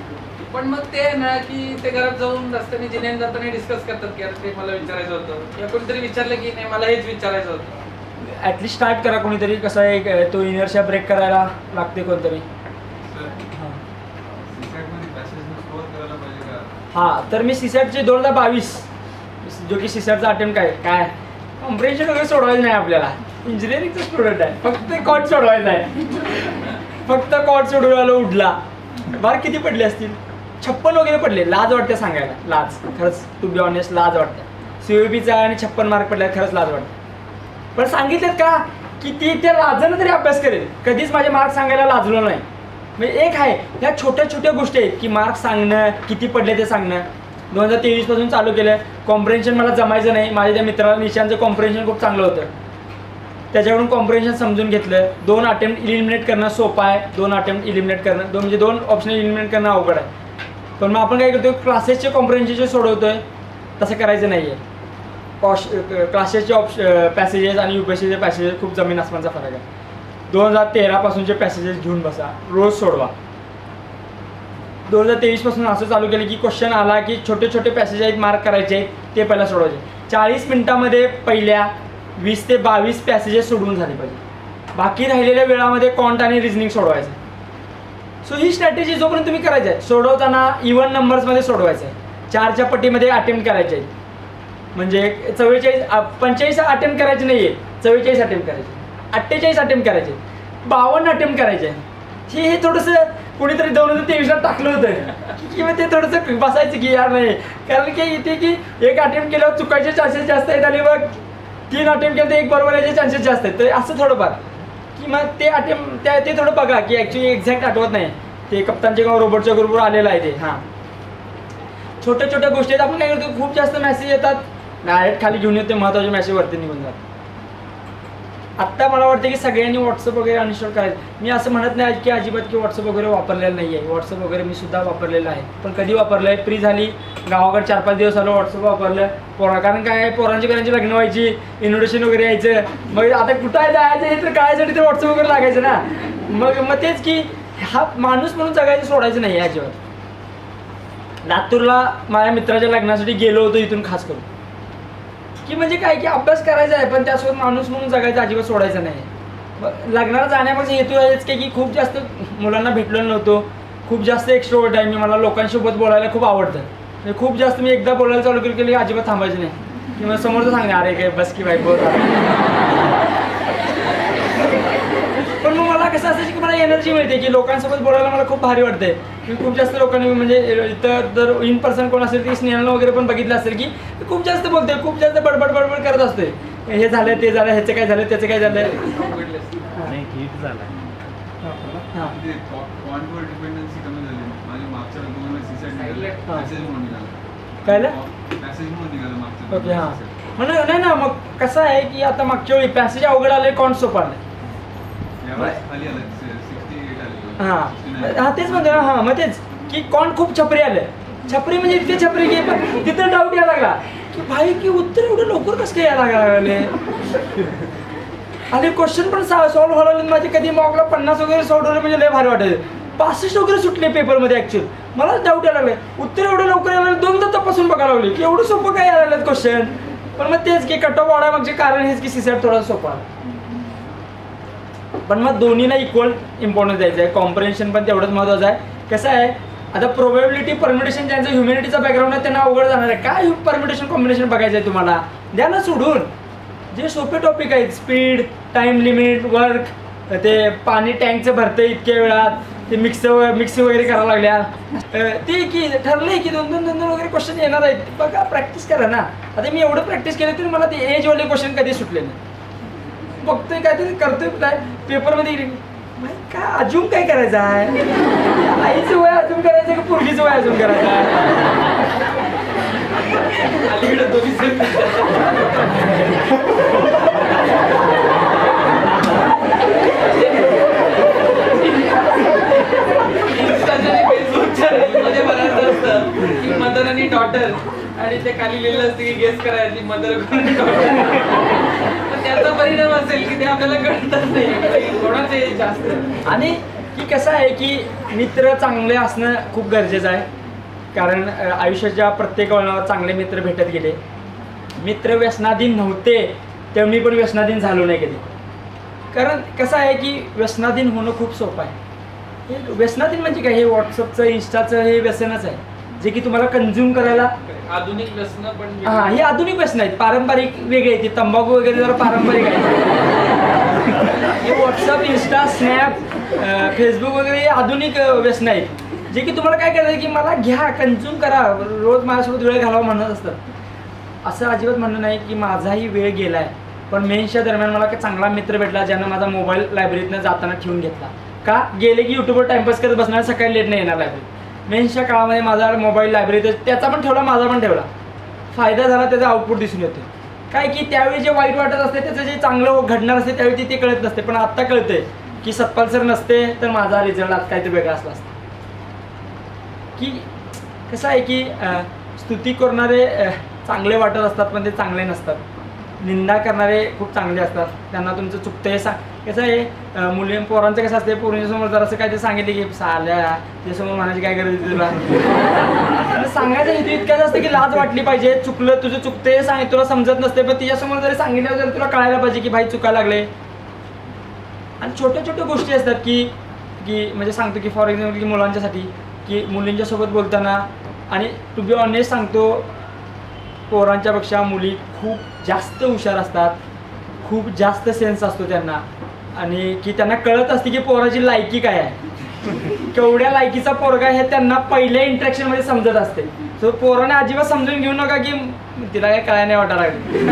पण मग ते ना की ते घरात जाऊन रस्त्याने जिन्याने जाताना डिस्कस करतात की अरे ते मला विचारायचं होतं, किंवा कोणीतरी विचारलं की नाही मला हेच विचारायचं होतं. ॲटलिस्ट स्टार्ट करा कोणीतरी. कसं आहे तो इनर्शिया ब्रेक करायला लागते कोणतरी. हां तर मी CSATचे 2022 जो की CSATचा अटेम्प्ट काय कॉम्प्रिहेन्शन वगैरे सोडवायचं नाही आपल्याला. इंजिनिअरिंगचं स्टुडंट आहे, फक्त कॉट सोडवायचं आहे. फक्त कॉट सोडवायला उडला. मार्क किती पडले असतील? 56 वगैरे पडले, लाज वाटते सांगायला, लाज, खरंच टू बी ऑनेस्ट लाज वाटते. COEPचा आणि 56 मार्क पडले, खरंच लाज वाटते. पण सांगितलेत का की ती त्या लाजानं तरी अभ्यास करेल. कधीच माझे मार्क सांगायला लाजलो नाही. म्हणजे एक आहे ह्या छोट्या छोट्या गोष्टी आहेत की मार्क सांगणं, किती पडले ते सांगणं. 2023 पासून चालू केलं. कॉम्प्रिहेन्शन मला जमायचं नाही. माझ्या त्या मित्राला निशांचं कॉम्प्रिहेन्शन खूप चांगलं होतं, त्याच्याकडून कॉम्प्रिहेन्शन समजून घेतलं. 2 अटेम्प्ट इलिमिनेट करणं सोपं आहे, 2 अटेम्प्ट इलिमिनेट करणं म्हणजे 2 ऑप्शन इलिमिनेट करणं अवघड आहे. पण मग आपण काय करतो, क्लासेसचे कॉम्प्रिहेन्शन सोडवतोय, तसं करायचं नाही आहे. क्लासेसचे पॅसेजेस आणि UPSCचे पॅसेजेस खूप जमीन आसमानचा फरक आहे. 2013 पासूनचे पॅसेजेस घेऊन बसा, रोज सोडवा. 2023 पासून असं चालू केलं की क्वेश्चन आला की छोटे छोटे पॅसेज आहेत, मार्क करायचे आहेत, ते पहिला सोडवायचे. 40 मिनिटामध्ये पहिल्या 20 ते 22 पॅसेजेस सोडवून झाले पाहिजे. बाकी राहिलेल्या वेळामध्ये कॉन्ट आणि रिझनिंग सोडवायचं. सो ही स्ट्रॅटेजी जोपर्यंत तुम्ही करायचं आहे, सोडवताना इव्हन नंबर्समध्ये सोडवायचं आहे. 4च्या पट्टीमध्ये अटेम्प्ट करायचे आहेत. म्हणजे 45 अटेम्प्ट करायचे नाही आहे, 44 अटेम्प्ट करायचे, 48 अटेम्प्ट करायचे, 52 अटेम्प्ट करायचे. हे थोडंसं कुणीतरी 2023ला टाकलं होतं किंवा ते थोडंसं बसायचं की यार नाही, कारण की इथे की एक अटेम्प्ट केल्यावर चुकायचे चान्सेस जास्त आहेत आणि मग 3 अटेम्प्ट केलं तर एक बरोबर याचे चान्सेस जास्त आहेत. तर असं थोडंफार की मग ते अटेम्प्ट ते थोडं बघा की ॲक्च्युली एक्झॅक्ट आठवत नाही. ते कप्तानचे गाव रोबोटच्या ग्रुपवर आलेलं आहे ते. हां, छोट्या छोट्या गोष्टी आहेत. आपण काय करतो, खूप जास्त मेसेज येतात, डायरेक्ट खाली घेऊन येते, महत्त्वाचे मेसेज वरती निघून जातात. आत्ता मला वाटतं की सगळ्यांनी व्हॉट्सअप वगैरे अनइन्स्टॉल करायचं. मी असं म्हणत नाही की अजिबात की व्हॉट्सअप वगैरे वापरलेलं नाही आहे. व्हॉट्सअप वगैरे मी सुद्धा वापरलेलं आहे. पण कधी वापरलं आहे, फ्री झाली गावाकडे 4-5 दिवस आलो व्हॉट्सअप वापरलं. कारण काय आहे, पोरांची लग्न व्हायची, इन्व्हिटेशन वगैरे यायचं, मग आता कुठं जायचं हे तर कळायसाठी ते व्हॉट्सअप वगैरे लागायचं ना. मग तेच की हा माणूस म्हणून जगायचं सोडायचं नाही आहे अजिबात. लातूरला माझ्या मित्राच्या लग्नासाठी गेलो होतो इथून खास करून, की म्हणजे काय की अभ्यास करायचा आहे पण त्यासोबत माणूस म्हणून जगायचं अजिबात सोडायचं नाही. लग्नाला जाण्यापासून हेतू आहेच की खूप जास्त मुलांना भेटलो नव्हतो, खूप जास्त एक्स्ट्रोवर्ट आहे मी, मला लोकांसोबत बोलायला खूप आवडतं. म्हणजे खूप जास्त मी एकदा बोलायला चालू केलं की अजिबात थांबायचं नाही, की मला समोरचं सांगणे अरे काय बस की बाई बोल. पण मग मला कसं असायचं की मला एनर्जी मिळते की लोकांसोबत बोलायला मला खूप भारी वाटते. मी खूप जास्त लोकांनी म्हणजे इतर जर इन पर्सन कोण असेल ती स्नेहाला वगैरे पण बघितलं असेल की खूप जास्त बोलते, खूप जास्त बडबड करत असते. हे झालं ते झालं, ह्याचं काय झालं त्याचं काय झालं. ओके हां, म्हणजे नाही ना. मग कसं आहे की आता मागच्या वेळी पॅसेज अवघड आले, कॉन्ट सोपं आलं. हां तेच म्हणतो ना. हां मग तेच की कॉन्ट खूप छपरी आलं. छपरी म्हणजे इतके छपरी की तिथं डाऊट यायला लागला की भाई की उत्तर एवढं लवकर कसं काय यायला लागले. आणि क्वेश्चन पण सॉल्व्ह व्हायला माझे. कधी मॉकला 50 वगैरे सोडवले म्हणजे लय भारी वाटायचं. 65 वगैरे सुटले पेपरमध्ये ॲक्च्युअल. मला डाऊट यायला लागले, उत्तर एवढं लवकर यायला लागलं. 2दा तपासून बघायला लागले की एवढं सोपं काय यायला लागलं क्वेश्चन. पण मग तेच की कट ऑफ वाढायमागचे कारण हेच की सीसॅट थोडा सोपा. पण मग दोन्हीला इक्वल इम्पॉर्टन्स द्यायचं आहे. कॉम्प्रिहेन्शन पण तेवढंच महत्त्वाचं आहे. कसं आहे आता प्रोबॅबिलिटी परमिटेशन ज्यांचं ह्युमॅनिटीचा बॅकग्राऊंड आहे त्यांना अवघड जाणार आहे. काय परमिटेशन कॉम्बिनेशन बघायचं आहे तुम्हाला, द्या ना सोडून. जे सोपे टॉपिक आहेत, स्पीड, टाईम लिमिट, वर्क, ते पाणी टँकचं भरतं इतक्या वेळात, ते मिक्सिंग वगैरे करायला लागल्या, ते की ठरलं आहे की 2-2 वगैरे क्वेश्चन येणार आहेत. बघा प्रॅक्टिस करा ना. आता मी एवढं प्रॅक्टिस केलं तरी मला ते एजवाले क्वेश्चन कधी सुटले नाही. बघतोय काय तरी करतोय काय पेपरमध्ये काय अजून काय करायचं आहे. आईचं वय अजून करायचं की पोरगीचं वय अजून करायचं आहे. मदर आणि डॉटर आणि ते खाली लिहिलं असतं की गेस करायची मदर त्याचा परिणाम असेल की ते आपल्याला कळतच नाही कोणाचे जास्त. आणि की कसं आहे की मित्र चांगले असणं खूप गरजेचं आहे. कारण आयुष्याच्या प्रत्येक वळणावर चांगले मित्र भेटत गेले. मित्र व्यसनाधीन नव्हते तेव्हा मी पण व्यसनाधीन झालो नाही कधी. कारण कसं आहे की व्यसनाधीन होणं खूप सोपं आहे. हे व्यसनाधीन म्हणजे काय, हे व्हॉट्सअपचं इन्स्टाचं हे व्यसनच आहे जे की तुम्हाला कन्झ्युम करायला. आधुनिक व्यसन पण हां हे आधुनिक व्यसन आहेत. पारंपरिक वेगळे आहेत. तंबाखू वगैरे जरा पारंपरिक आहे. हे व्हॉट्सअप, इन्स्टा, स्नॅप, फेसबुक वगैरे हे आधुनिक व्यसन आहेत. जे की तुम्हाला काय करायचं की मला घ्या, कन्झ्युम करा, रोज माझ्यासोबत वेळ घालावा म्हणत असतात. असं अजिबात म्हणणं नाही की माझाही वेळ गेला आहे, पण मेन्सच्या दरम्यान मला चांगला मित्र भेटला ज्यानं माझा मोबाईल लायब्ररीतनं जाताना ठेवून घेतला. का गेले की यूट्यूबवर टाइमपास करत बसणार, सकाळी लेट नाही येणार लायब्ररी. मेन्सच्या काळामध्ये माझा मोबाईल लायब्ररीत त्याचा पण ठेवला, माझा पण ठेवला. फायदा झाला, त्याचा आउटपुट दिसून येतो. काय की त्यावेळी जे वाईट वाटत असते त्याचं जे चांगलं घडणार असते त्यावेळी ते कळत नसते, पण आत्ता कळतंय की सतपाल सर नसते तर माझा रिझल्ट आज काहीतरी वेगळा असला असता. की कसं आहे की स्तुती करणारे चांगले वाटत असतात पण ते चांगले नसतात. निंदा करणारे खूप चांगले असतात, त्यांना तुमचं चुकतं हे कसं आहे. मुली पोरांचं कसं असते, पोरींच्या समोर जर असं काय ते सांगितले की साल्या त्यासमोर म्हणायची काय गरज आहे तुला. सांगायचं हेतू इतकंच असतं की लाज वाटली पाहिजे, चुकलं तुझं चुकतं हे सांग, तुला समजत नसते पण तिच्यासमोर जरी सांगितलं तर तुला कळायला पाहिजे की भाई चुका लागले. आणि छोट्या छोट्या गोष्टी असतात की की म्हणजे सांगतो की फॉर एक्झाम्पल की मुलांच्यासाठी की मुलींच्यासोबत बोलताना, आणि टू बी ऑनेस्ट सांगतो पोरांच्यापेक्षा मुली खूप जास्त हुशार असतात, खूप जास्त सेन्स असतो त्यांना, आणि की त्यांना कळत असते की पोराची लायकी काय आहे, केवढ्या लायकीचा पोरगा हे त्यांना पहिल्या इंट्रॅक्शनमध्ये समजत असते. सो पोराने अजिबात समजून घेऊ नका की तिला काय कळायला नाही वाटायला लागली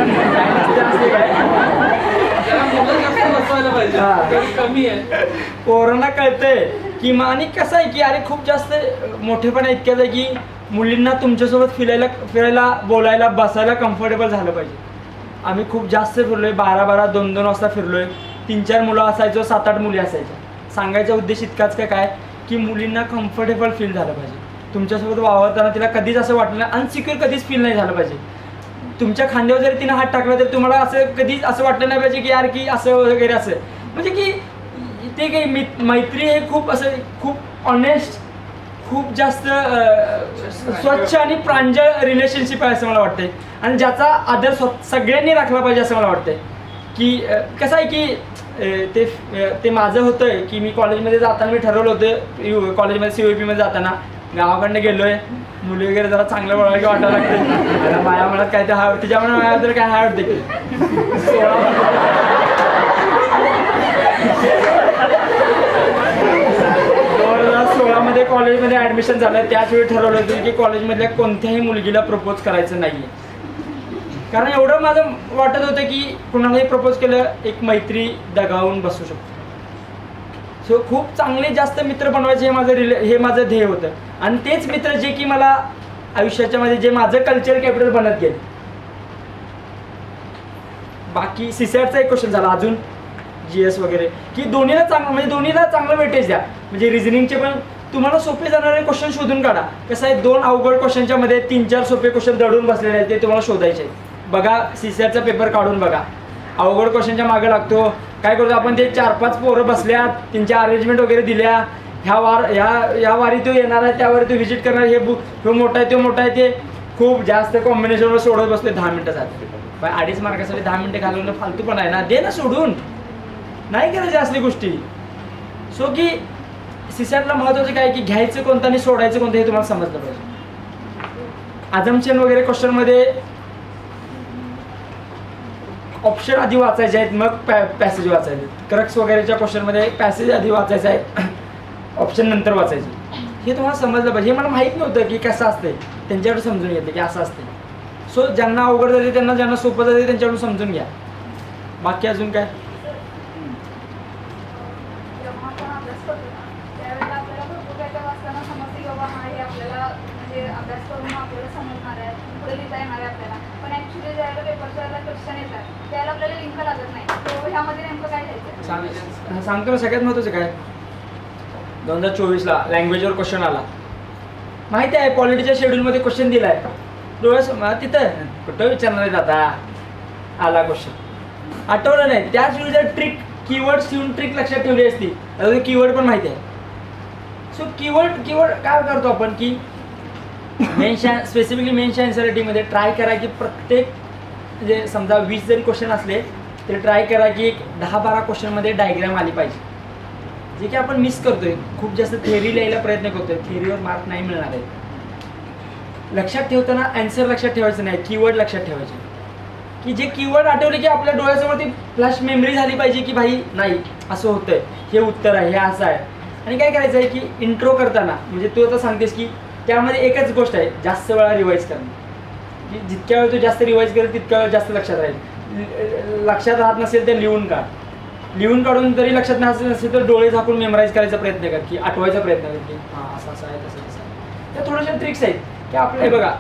कमी आहे. पोरांना कळतंय की आणि कसं आहे की अरे खूप जास्त मोठेपणा इतक्याच आहे की मुलींना तुमच्यासोबत फिरायला बोलायला बसायला कम्फर्टेबल झालं पाहिजे. आम्ही खूप जास्त फिरलोय, 12-12 2-2 वाजता फिरलोय, 3-4 मुलं असायचो, 7-8 मुली असायच्या. सांगायचा उद्देश इतकाच काय की मुलींना कम्फर्टेबल फील झालं पाहिजे तुमच्यासोबत वावरताना. तिला कधीच असं वाटलं नाही, अनसिक्युअर कधीच फील नाही झालं पाहिजे. तुमच्या खांद्यावर जरी तिनं हात टाकला तर तुम्हाला असं कधीच असं वाटलं नाही पाहिजे की यार की असं वगैरे असं, म्हणजे की ते काही मैत्री हे खूप असं खूप ऑनेस्ट, खूप जास्त स्वच्छ आणि प्रांजळ रिलेशनशिप आहे असं मला वाटतंय, आणि ज्याचा आदर सगळ्यांनी राखला पाहिजे असं मला वाटतंय. की कसं आहे की ते माझं होतं की मी कॉलेजमध्ये जाताना मी ठरवलं होतं कॉलेजमध्ये COEP मध्ये जाताना गावाकडनं गेलोय, मुली वगैरे जरा चांगलं बोलायला वाटायला लागते. माया म्हणत काय ते हा तिच्यामुळे माझ्या तर काय हाय वाटते की 2016 कॉलेजमध्ये ॲडमिशन झालं. त्याच वेळी ठरवलं होतं की कॉलेजमधल्या कोणत्याही मुलगीला प्रपोज करायचं नाही आहे, कारण एवढं माझं वाटत होतं की कुणालाही प्रपोज केलं एक मैत्री दगावून बसू शकतो. सो खूप चांगले जास्त मित्र बनवायचे हे माझं ध्येय होतं, आणि तेच मित्र जे की मला आयुष्याच्या मध्ये जे माझं कल्चर कॅपिटल बनत गेलं. बाकी CSATचा एक क्वेश्चन झाला, अजून GS वगैरे, की दोन्हीला चांगलं म्हणजे दोन्हीला चांगलं वेटेज द्या. म्हणजे रिझनिंगचे पण तुम्हाला सोपे जाणारे क्वेश्चन शोधून काढा. कसं आहे 2 अवघड क्वेश्चनच्या मध्ये 3-4 सोपे क्वेश्चन दडून बसलेले आहेत, ते तुम्हाला शोधायचे आहेत. बघा CSATचा पेपर काढून बघा, अवघड क्वेश्चनच्या मागे लागतो. काय करतो आपण, ते 4-5 पोरं बसल्यात, त्यांच्या अरेंजमेंट वगैरे दिल्या, ह्या वारी तो येणार आहे, त्या वारी तो व्हिजिट करणार, हे बुक तो मोठा आहे तो मोठा आहे, ते खूप जास्त कॉम्बिनेशनवर सोडत बसते. 10 मिनटं जाते. 2.5 मार्कासाठी 10 मिनटं घालवणं फालतू पण आहे ना, दे ना सोडून, नाही करायच्या असली गोष्टी. सो की CSATला महत्त्वाचं काय की घ्यायचं कोणतं आणि सोडायचं कोणतं हे तुम्हाला समजलं पाहिजे. अजम्पशन वगैरे क्वेश्चनमध्ये ऑप्शन आधी वाचायचे आहेत, मग पॅसेज वाचायचे. क्रक्स वगैरेच्या क्वेश्चनमध्ये पॅसेज आधी वाचायचं आहे, ऑप्शन नंतर वाचायचे. हे तुम्हाला समजलं पाहिजे. हे मला माहीत नव्हतं की कसं असते, त्यांच्याकडून समजून घेतलं की असं असते. सो ज्यांना अवघड जाते त्यांना, ज्यांना सोपं जाते त्यांच्याकडून समजून घ्या. बाकी अजून काय? सांगतो ना, सगळ्यात महत्त्वाचं काय 2024ला लँग्वेजवर क्वेश्चन आला. माहिती आहे पॉलिटीच्या शेड्यूलमध्ये क्वेश्चन दिला आहे, डोळ्यासमोर तिथं कुठं विचारणार आहे आता, आला क्वेश्चन, आठवलं नाही. त्याच वेळी जर ट्रिक कीवर्ड्स ठेवून ट्रिक लक्षात ठेवली असती तर कीवर्ड पण माहिती आहे. सो कीवर्ड काय करतो आपण की स्पेसिफिकली मेन्सच्या एनसीईआरटीमध्ये ट्राय करा की प्रत्येक म्हणजे समजा 20 जरी क्वेश्चन असले तरी ट्राय करा की एक 10-12 क्वेश्चनमध्ये डायग्राम आली पाहिजे, जे की आपण मिस करतोय. खूप जास्त थेअरी लिहायला प्रयत्न करतोय, थेअरीवर मार्क नाही मिळणार आहे. लक्षात ठेवताना आन्सर लक्षात ठेवायचं नाही, कीवर्ड लक्षात ठेवायचे. की जे कीवर्ड आठवले की आपल्या डोळ्यासमोर ती फ्लॅश मेमरी झाली पाहिजे की भाई नाही असं होतंय, हे उत्तर आहे, हे असं आहे. आणि काय करायचं आहे की इंट्रो करताना म्हणजे तू आता सांगतेस की त्यामध्ये एकच गोष्ट आहे, जास्त वेळा रिवाईज करणं. की जितक्या वेळ तू जास्त रिवाईज करेल तितक्या वेळ जास्त लक्षात राहील. लक्षात राहत नसेल तर लिहून काढ. लिहून काढून जरी लक्षात नसेल तर डोळे झाकून मेमराईज करायचा प्रयत्न कर, की आठवायचा प्रयत्न कर की हां असं असं आहे तसं तसं आहे. त्या थोड्याशा ट्रिक्स आहेत की आपले बघा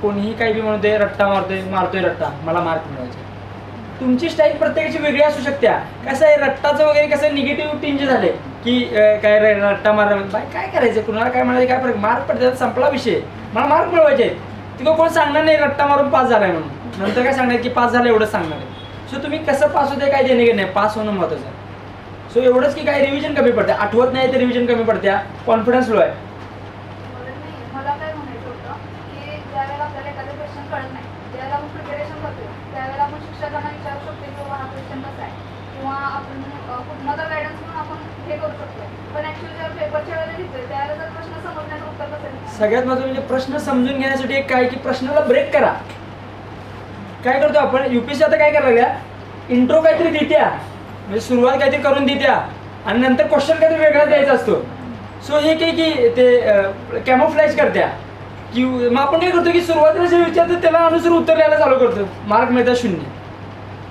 कोणीही काही बी म्हणतोय रट्टा मारतोय रट्टा मला मार्क मिळवायचे. तुमची स्टाईल प्रत्येकाची वेगळी असू शकते. कसं आहे रट्टाचं वगैरे कसं निगेटिव्ह टिंज झाले की काय रट्टा मारा काय करायचं, कुणाला काय म्हणायचं काय फरक, मार्क पडतात संपला विषय, मला मार्क मिळवायचे. तिथं कोण सांगणार नाही रट्टा मारून पास झालाय म्हणून, नंतर काय सांगणार की पास झालं एवढंच सांगणार आहे. सो तुम्ही कसं पास होते काय देणे नाही, पास होणं महत्त्वाचं आहे. सो एवढंच की काय रिव्हिजन कमी पडते, आठवत नाही तर रिव्हिजन कमी पडत्या, कॉन्फिडन्स लो आहे. मला काय म्हणायचं होतं की ज्यावेळेला आपल्याला एखादं क्वेश्चन कळत नाही त्यावेळेला आपण प्रिपरेशन करतो, त्यावेळेला आपण शिक्षकांना विचारू शकतो की बाबा हा क्वेश्चन कसा आहे, किंवा आपण कुठला तर गायडन्स म्हणून आपण हे करू शकतो. पण ऍक्च्युअली जेव्हा पेपरच्या वेळेला लिहितोय त्यावेळेला जर प्रश्न समजण्याचं उत्तर कसं आहे, सगळ्यात महत्त्वाचं म्हणजे प्रश्न समजून घेण्यासाठी एक काय की प्रश्नाला ब्रेक करा. काय करतो आपण युपीएससी आता काय करायला लागल्या, इंट्रो काहीतरी देत्या म्हणजे सुरुवात काहीतरी करून देत्या आणि नंतर क्वेश्चन काहीतरी वेगळा द्यायचा असतो. सो हे काही की ते कॅमोफ्लॅज करत्या की मग आपण काय करतो की सुरुवातीला जे विचारतो त्याला अनुसार उत्तर द्यायला चालू करतो, मार्क मिळतात 0.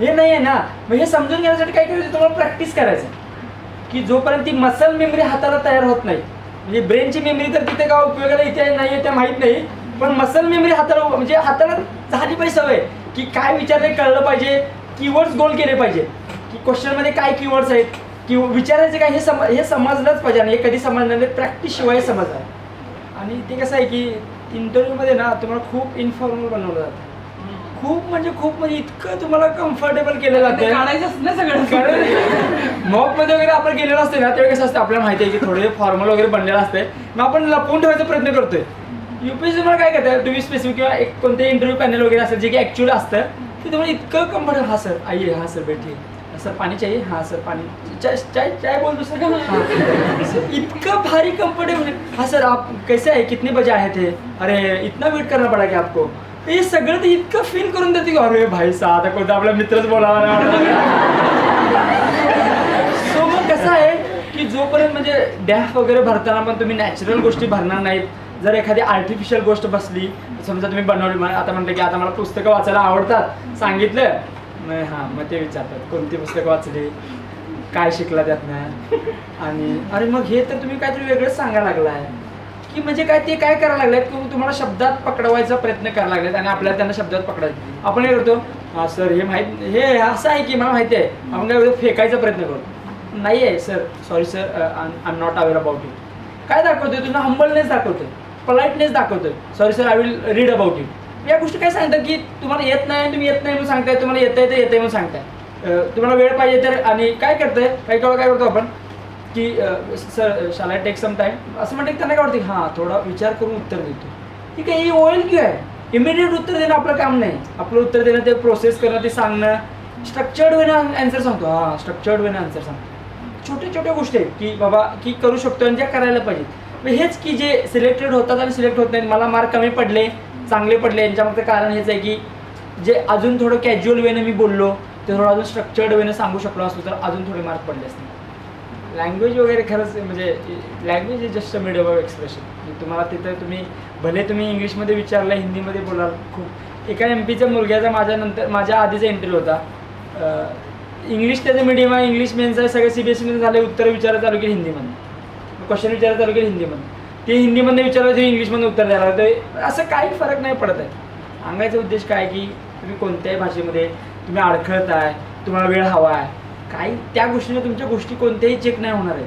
हे नाही आहे ना. मग हे समजून घेण्यासाठी काय करायचं, तुम्हाला प्रॅक्टिस करायचं की जोपर्यंत ती मसल मेमरी हाताला तयार होत नाही, म्हणजे ब्रेनची मेमरी तर तिथे का उपयोगाला इथे नाही त्या माहीत नाही, पण मसल मेमरी हाताला म्हणजे हाताला झाली पाहिजे सवय की काय विचारले कळलं पाहिजे, कीवर्ड्स गोल केले पाहिजे की क्वेश्चनमध्ये काय कीवर्ड्स आहेत किंवा विचारायचे काय हे समजलंच पाहिजे. आणि हे कधी समजणार नाही, प्रॅक्टिस शिवाय समजणार. आणि ते कसं आहे की इंटरव्ह्यूमध्ये ना तुम्हाला खूप इन्फॉर्मल बनवलं जातं, खूप म्हणजे इतकं तुम्हाला कम्फर्टेबल केलं जातं. काढायचंच ना सगळं. मॉकमध्ये वगैरे आपण गेलेलो असते ना त्यावेळी कसं असतं आपल्याला माहिती आहे की थोडे फॉर्मल वगैरे बनलेलं असते, मग आपण लपवून ठेवायचा प्रयत्न करतोय. युपीएससी तुम्हाला काय करतं, तुम्ही स्पेसिफिक किंवा एक कोणते इंटरव्ह्यू पॅनल वगैरे असेल जे की ॲक्च्युअली असतं ते तुम्हाला इतकं कम्फर्टेबल, हां सर आइए, हां सर बैठिए, सर पाणी चाहिए, हां सर पाणी, चाय बोल दो सर, इतकं भारी कम्फर्टेबल. हां सर आप कैसे आहे, कितने बजे आए थे, अरे इतना वेट करना पड़ा क्या आपको. हे सगळं ते इतकं फील करून देते की अरे भाई आता कोणता आपला मित्रच बोलावा नाही. सो मग कसं आहे की जोपर्यंत म्हणजे डॅफ वगैरे भरताना पण तुम्ही नॅचरल गोष्टी भरणार नाहीत. जर एखादी आर्टिफिशियल गोष्ट बसली, समजा तुम्ही बनवली, आता म्हणलं की आता मला पुस्तकं वाचायला आवडतात, सांगितलं नाही हां मग ते विचारतात कोणती पुस्तकं वाचली, काय शिकला त्यातनं, आणि अरे मग हे तर तुम्ही काहीतरी वेगळंच सांगायला लागलाय की म्हणजे काय ते काय करायला लागलेत की तुम्हाला शब्दात पकडवायचा प्रयत्न करायला लागलेत आणि आपल्याला त्यांना शब्दात पकडायचं. आपण काय करतो, हां सर हे माहीत, हे असं आहे की मला माहिती आहे, आपण काय करतो फेकायचा प्रयत्न करतो. नाही आहे sir, sorry sir I am not aware about it. काय दाखवतोय, तुम्हाला हंबलनेस दाखवतोय, पोलाइटनेस दाखवतोय, sorry sir I will read about it. या गोष्टी काय सांगतात की तुम्हाला येत नाही, तुम्ही येत नाही म्हणून सांगताय, तुम्हाला येतं आहे तर येतं आहे म्हणून सांगताय, तुम्हाला वेळ पाहिजे तर. आणि काय करतंय काही काळ काय करतो आपण की सर शाल आय टेक सम टाईम असं म्हणतं, त्यांना काय वाटतं की हां थोडा विचार करून उत्तर देतो. ठीक आहे, ही ओएल क्यू आहे, इमिडिएट उत्तर देणं आपलं काम नाही. आपलं उत्तर देणं ते प्रोसेस करणं, ते सांगणं, स्ट्रक्चर्ड वेनं आन्सर सांगतो. हां स्ट्रक्चर्ड वेनं आन्सर सांगतो. छोट्या छोट्या गोष्टी आहेत की बाबा की करू शकतो आणि ज्या करायला पाहिजेत. हेच की जे सिलेक्टेड होतात आणि सिलेक्ट होत नाहीत, मला मार्क कमी पडले चांगले पडले, यांच्यामागचं कारण हेच आहे की जे अजून थोडं कॅज्युअल वेनं मी बोललो, ते थोडं अजून स्ट्रक्चर्ड वेनं सांगू शकलो असतो तर अजून थोडे मार्क पडले असते. लँग्वेज वगैरे खरंच म्हणजे language is just a medium of expression. तुम्हाला तिथं तुम्ही इंग्लिशमध्ये विचारलं, हिंदीमध्ये बोलाल. खूप एका MP च्या मुलग्याचा माझ्या आधीचा इंटरव्ह्यू होता, इंग्लिश त्याचं मीडियम आहे, इंग्लिश मेन्स आहे, सगळं CBSE झाले, उत्तर विचारायला चालू केली हिंदीमध्ये, क्वेश्चन विचारायला चालू केली हिंदीमध्ये, ते हिंदीमध्ये विचारलं ते इंग्लिशमध्ये उत्तर द्यायला लागतं. असं काही फरक नाही पडत आहे. सांगायचा उद्देश काय की तुम्ही कोणत्याही भाषेमध्ये तुम्ही अडखळताय, तुम्हाला वेळ हवा आहे, काही त्या गोष्टीने तुमच्या गोष्टी कोणत्याही चेक नाही होणार आहे.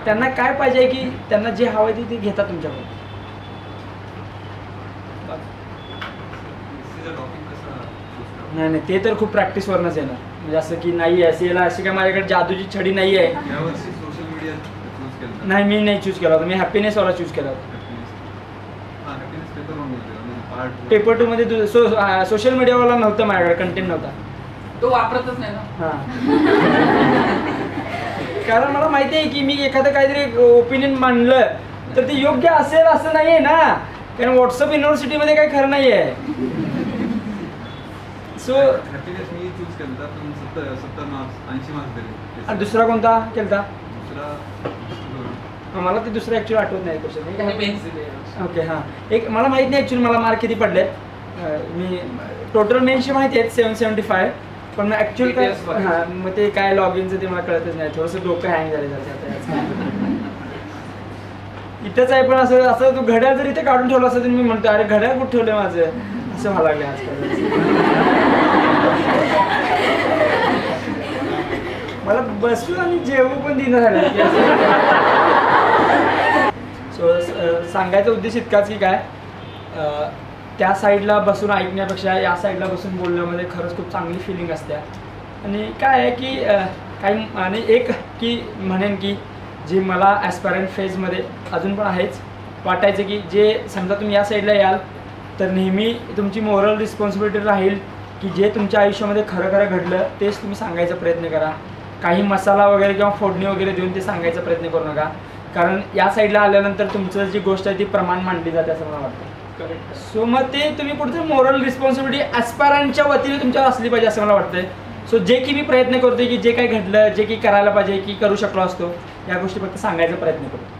त्यांना काय पाहिजे की त्यांना जे हवं आहे ते घेतात तुमच्याकडून. नाही ते तर खूप प्रॅक्टिसवरनंच येणार. म्हणजे असं की नाही याला अशी काय माझ्याकडे जादूची छडी नाही आहे. नाही मी नाही चूज केला होता, मी हॅपीनेसवाला चूज केला होता. पेपर 2 मध्ये सोशल मीडियावाला नव्हतं, माझ्याकडे कंटेंट नव्हता, तो वापरतच नाही ना. कारण मला माहिती आहे की मी एखादं काहीतरी ओपिनियन मांडलं तर ते योग्य असेल असं नाही आहे ना, कारण व्हॉट्सअप युनिव्हर्सिटीमध्ये काही खरं नाही आहे. सो हॅपीनेस मी चूज केला पण 70 मार्क्स 80 मार्क्स दिले. दुसरा कोणता केलता? दुसरा मला ते दुसरं ॲक्च्युली आठवत नाही तुम्ही क्वेश्चन. मेन्स दिले. ओके हां, एक मला माहीत नाही ॲक्च्युली मला मार्क किती पडलेत. मी टोटल मेन्सचे माहिती आहेत 775, पण मग ॲक्च्युअल काय Details बघा. हां मग ते काय लॉग इनचं ते मला कळतच नाही. थोडंसं डोकं हँग झाले जातं इथंच आहे. पण असं असं तू घड्याळ जर इथे काढून ठेवलं असं तर मी म्हणतो अरे घड्याळ कुठं ठेवलं माझं असं व्हायला लागलं आजकाल. मला बसून आणि जेवू पण दिलं झालं. सो सांगायचा उद्देश इतकाच की काय त्या साईडला बसून ऐकण्यापेक्षा या साईडला बसून बोलण्यामध्ये खरंच खूप चांगली फिलिंग असते. आणि काय आहे की काही आणि एक की म्हणेन की जे मला ॲस्पायरंट फेजमध्ये अजून पण आहेच वाटायचं की जे समजा तुम्ही या साईडला याल तर नेहमी तुमची मोरल रिस्पॉन्सिबिलिटी राहील की जे तुमच्या आयुष्यामध्ये खरं खरं घडलं तेच तुम्ही सांगायचा प्रयत्न करा. काही मसाला वगैरे किंवा फोडणी वगैरे देऊन ते सांगायचा प्रयत्न करू नका. कारण या साईडला आल्यानंतर तुमचं जी गोष्ट आहे ती प्रमाण मांडली जाते असं मला वाटतं. सो मग ते तुम्ही पुढचं मोरल रिस्पॉन्सिबिलिटी ॲस्पायरंटच्या वतीने तुमच्यावर असली पाहिजे असं मला वाटतंय. सो जे की मी प्रयत्न करतो की जे काही घडलं जे की करायला पाहिजे की करू शकलो असतो या गोष्टी फक्त सांगायचा प्रयत्न करतो.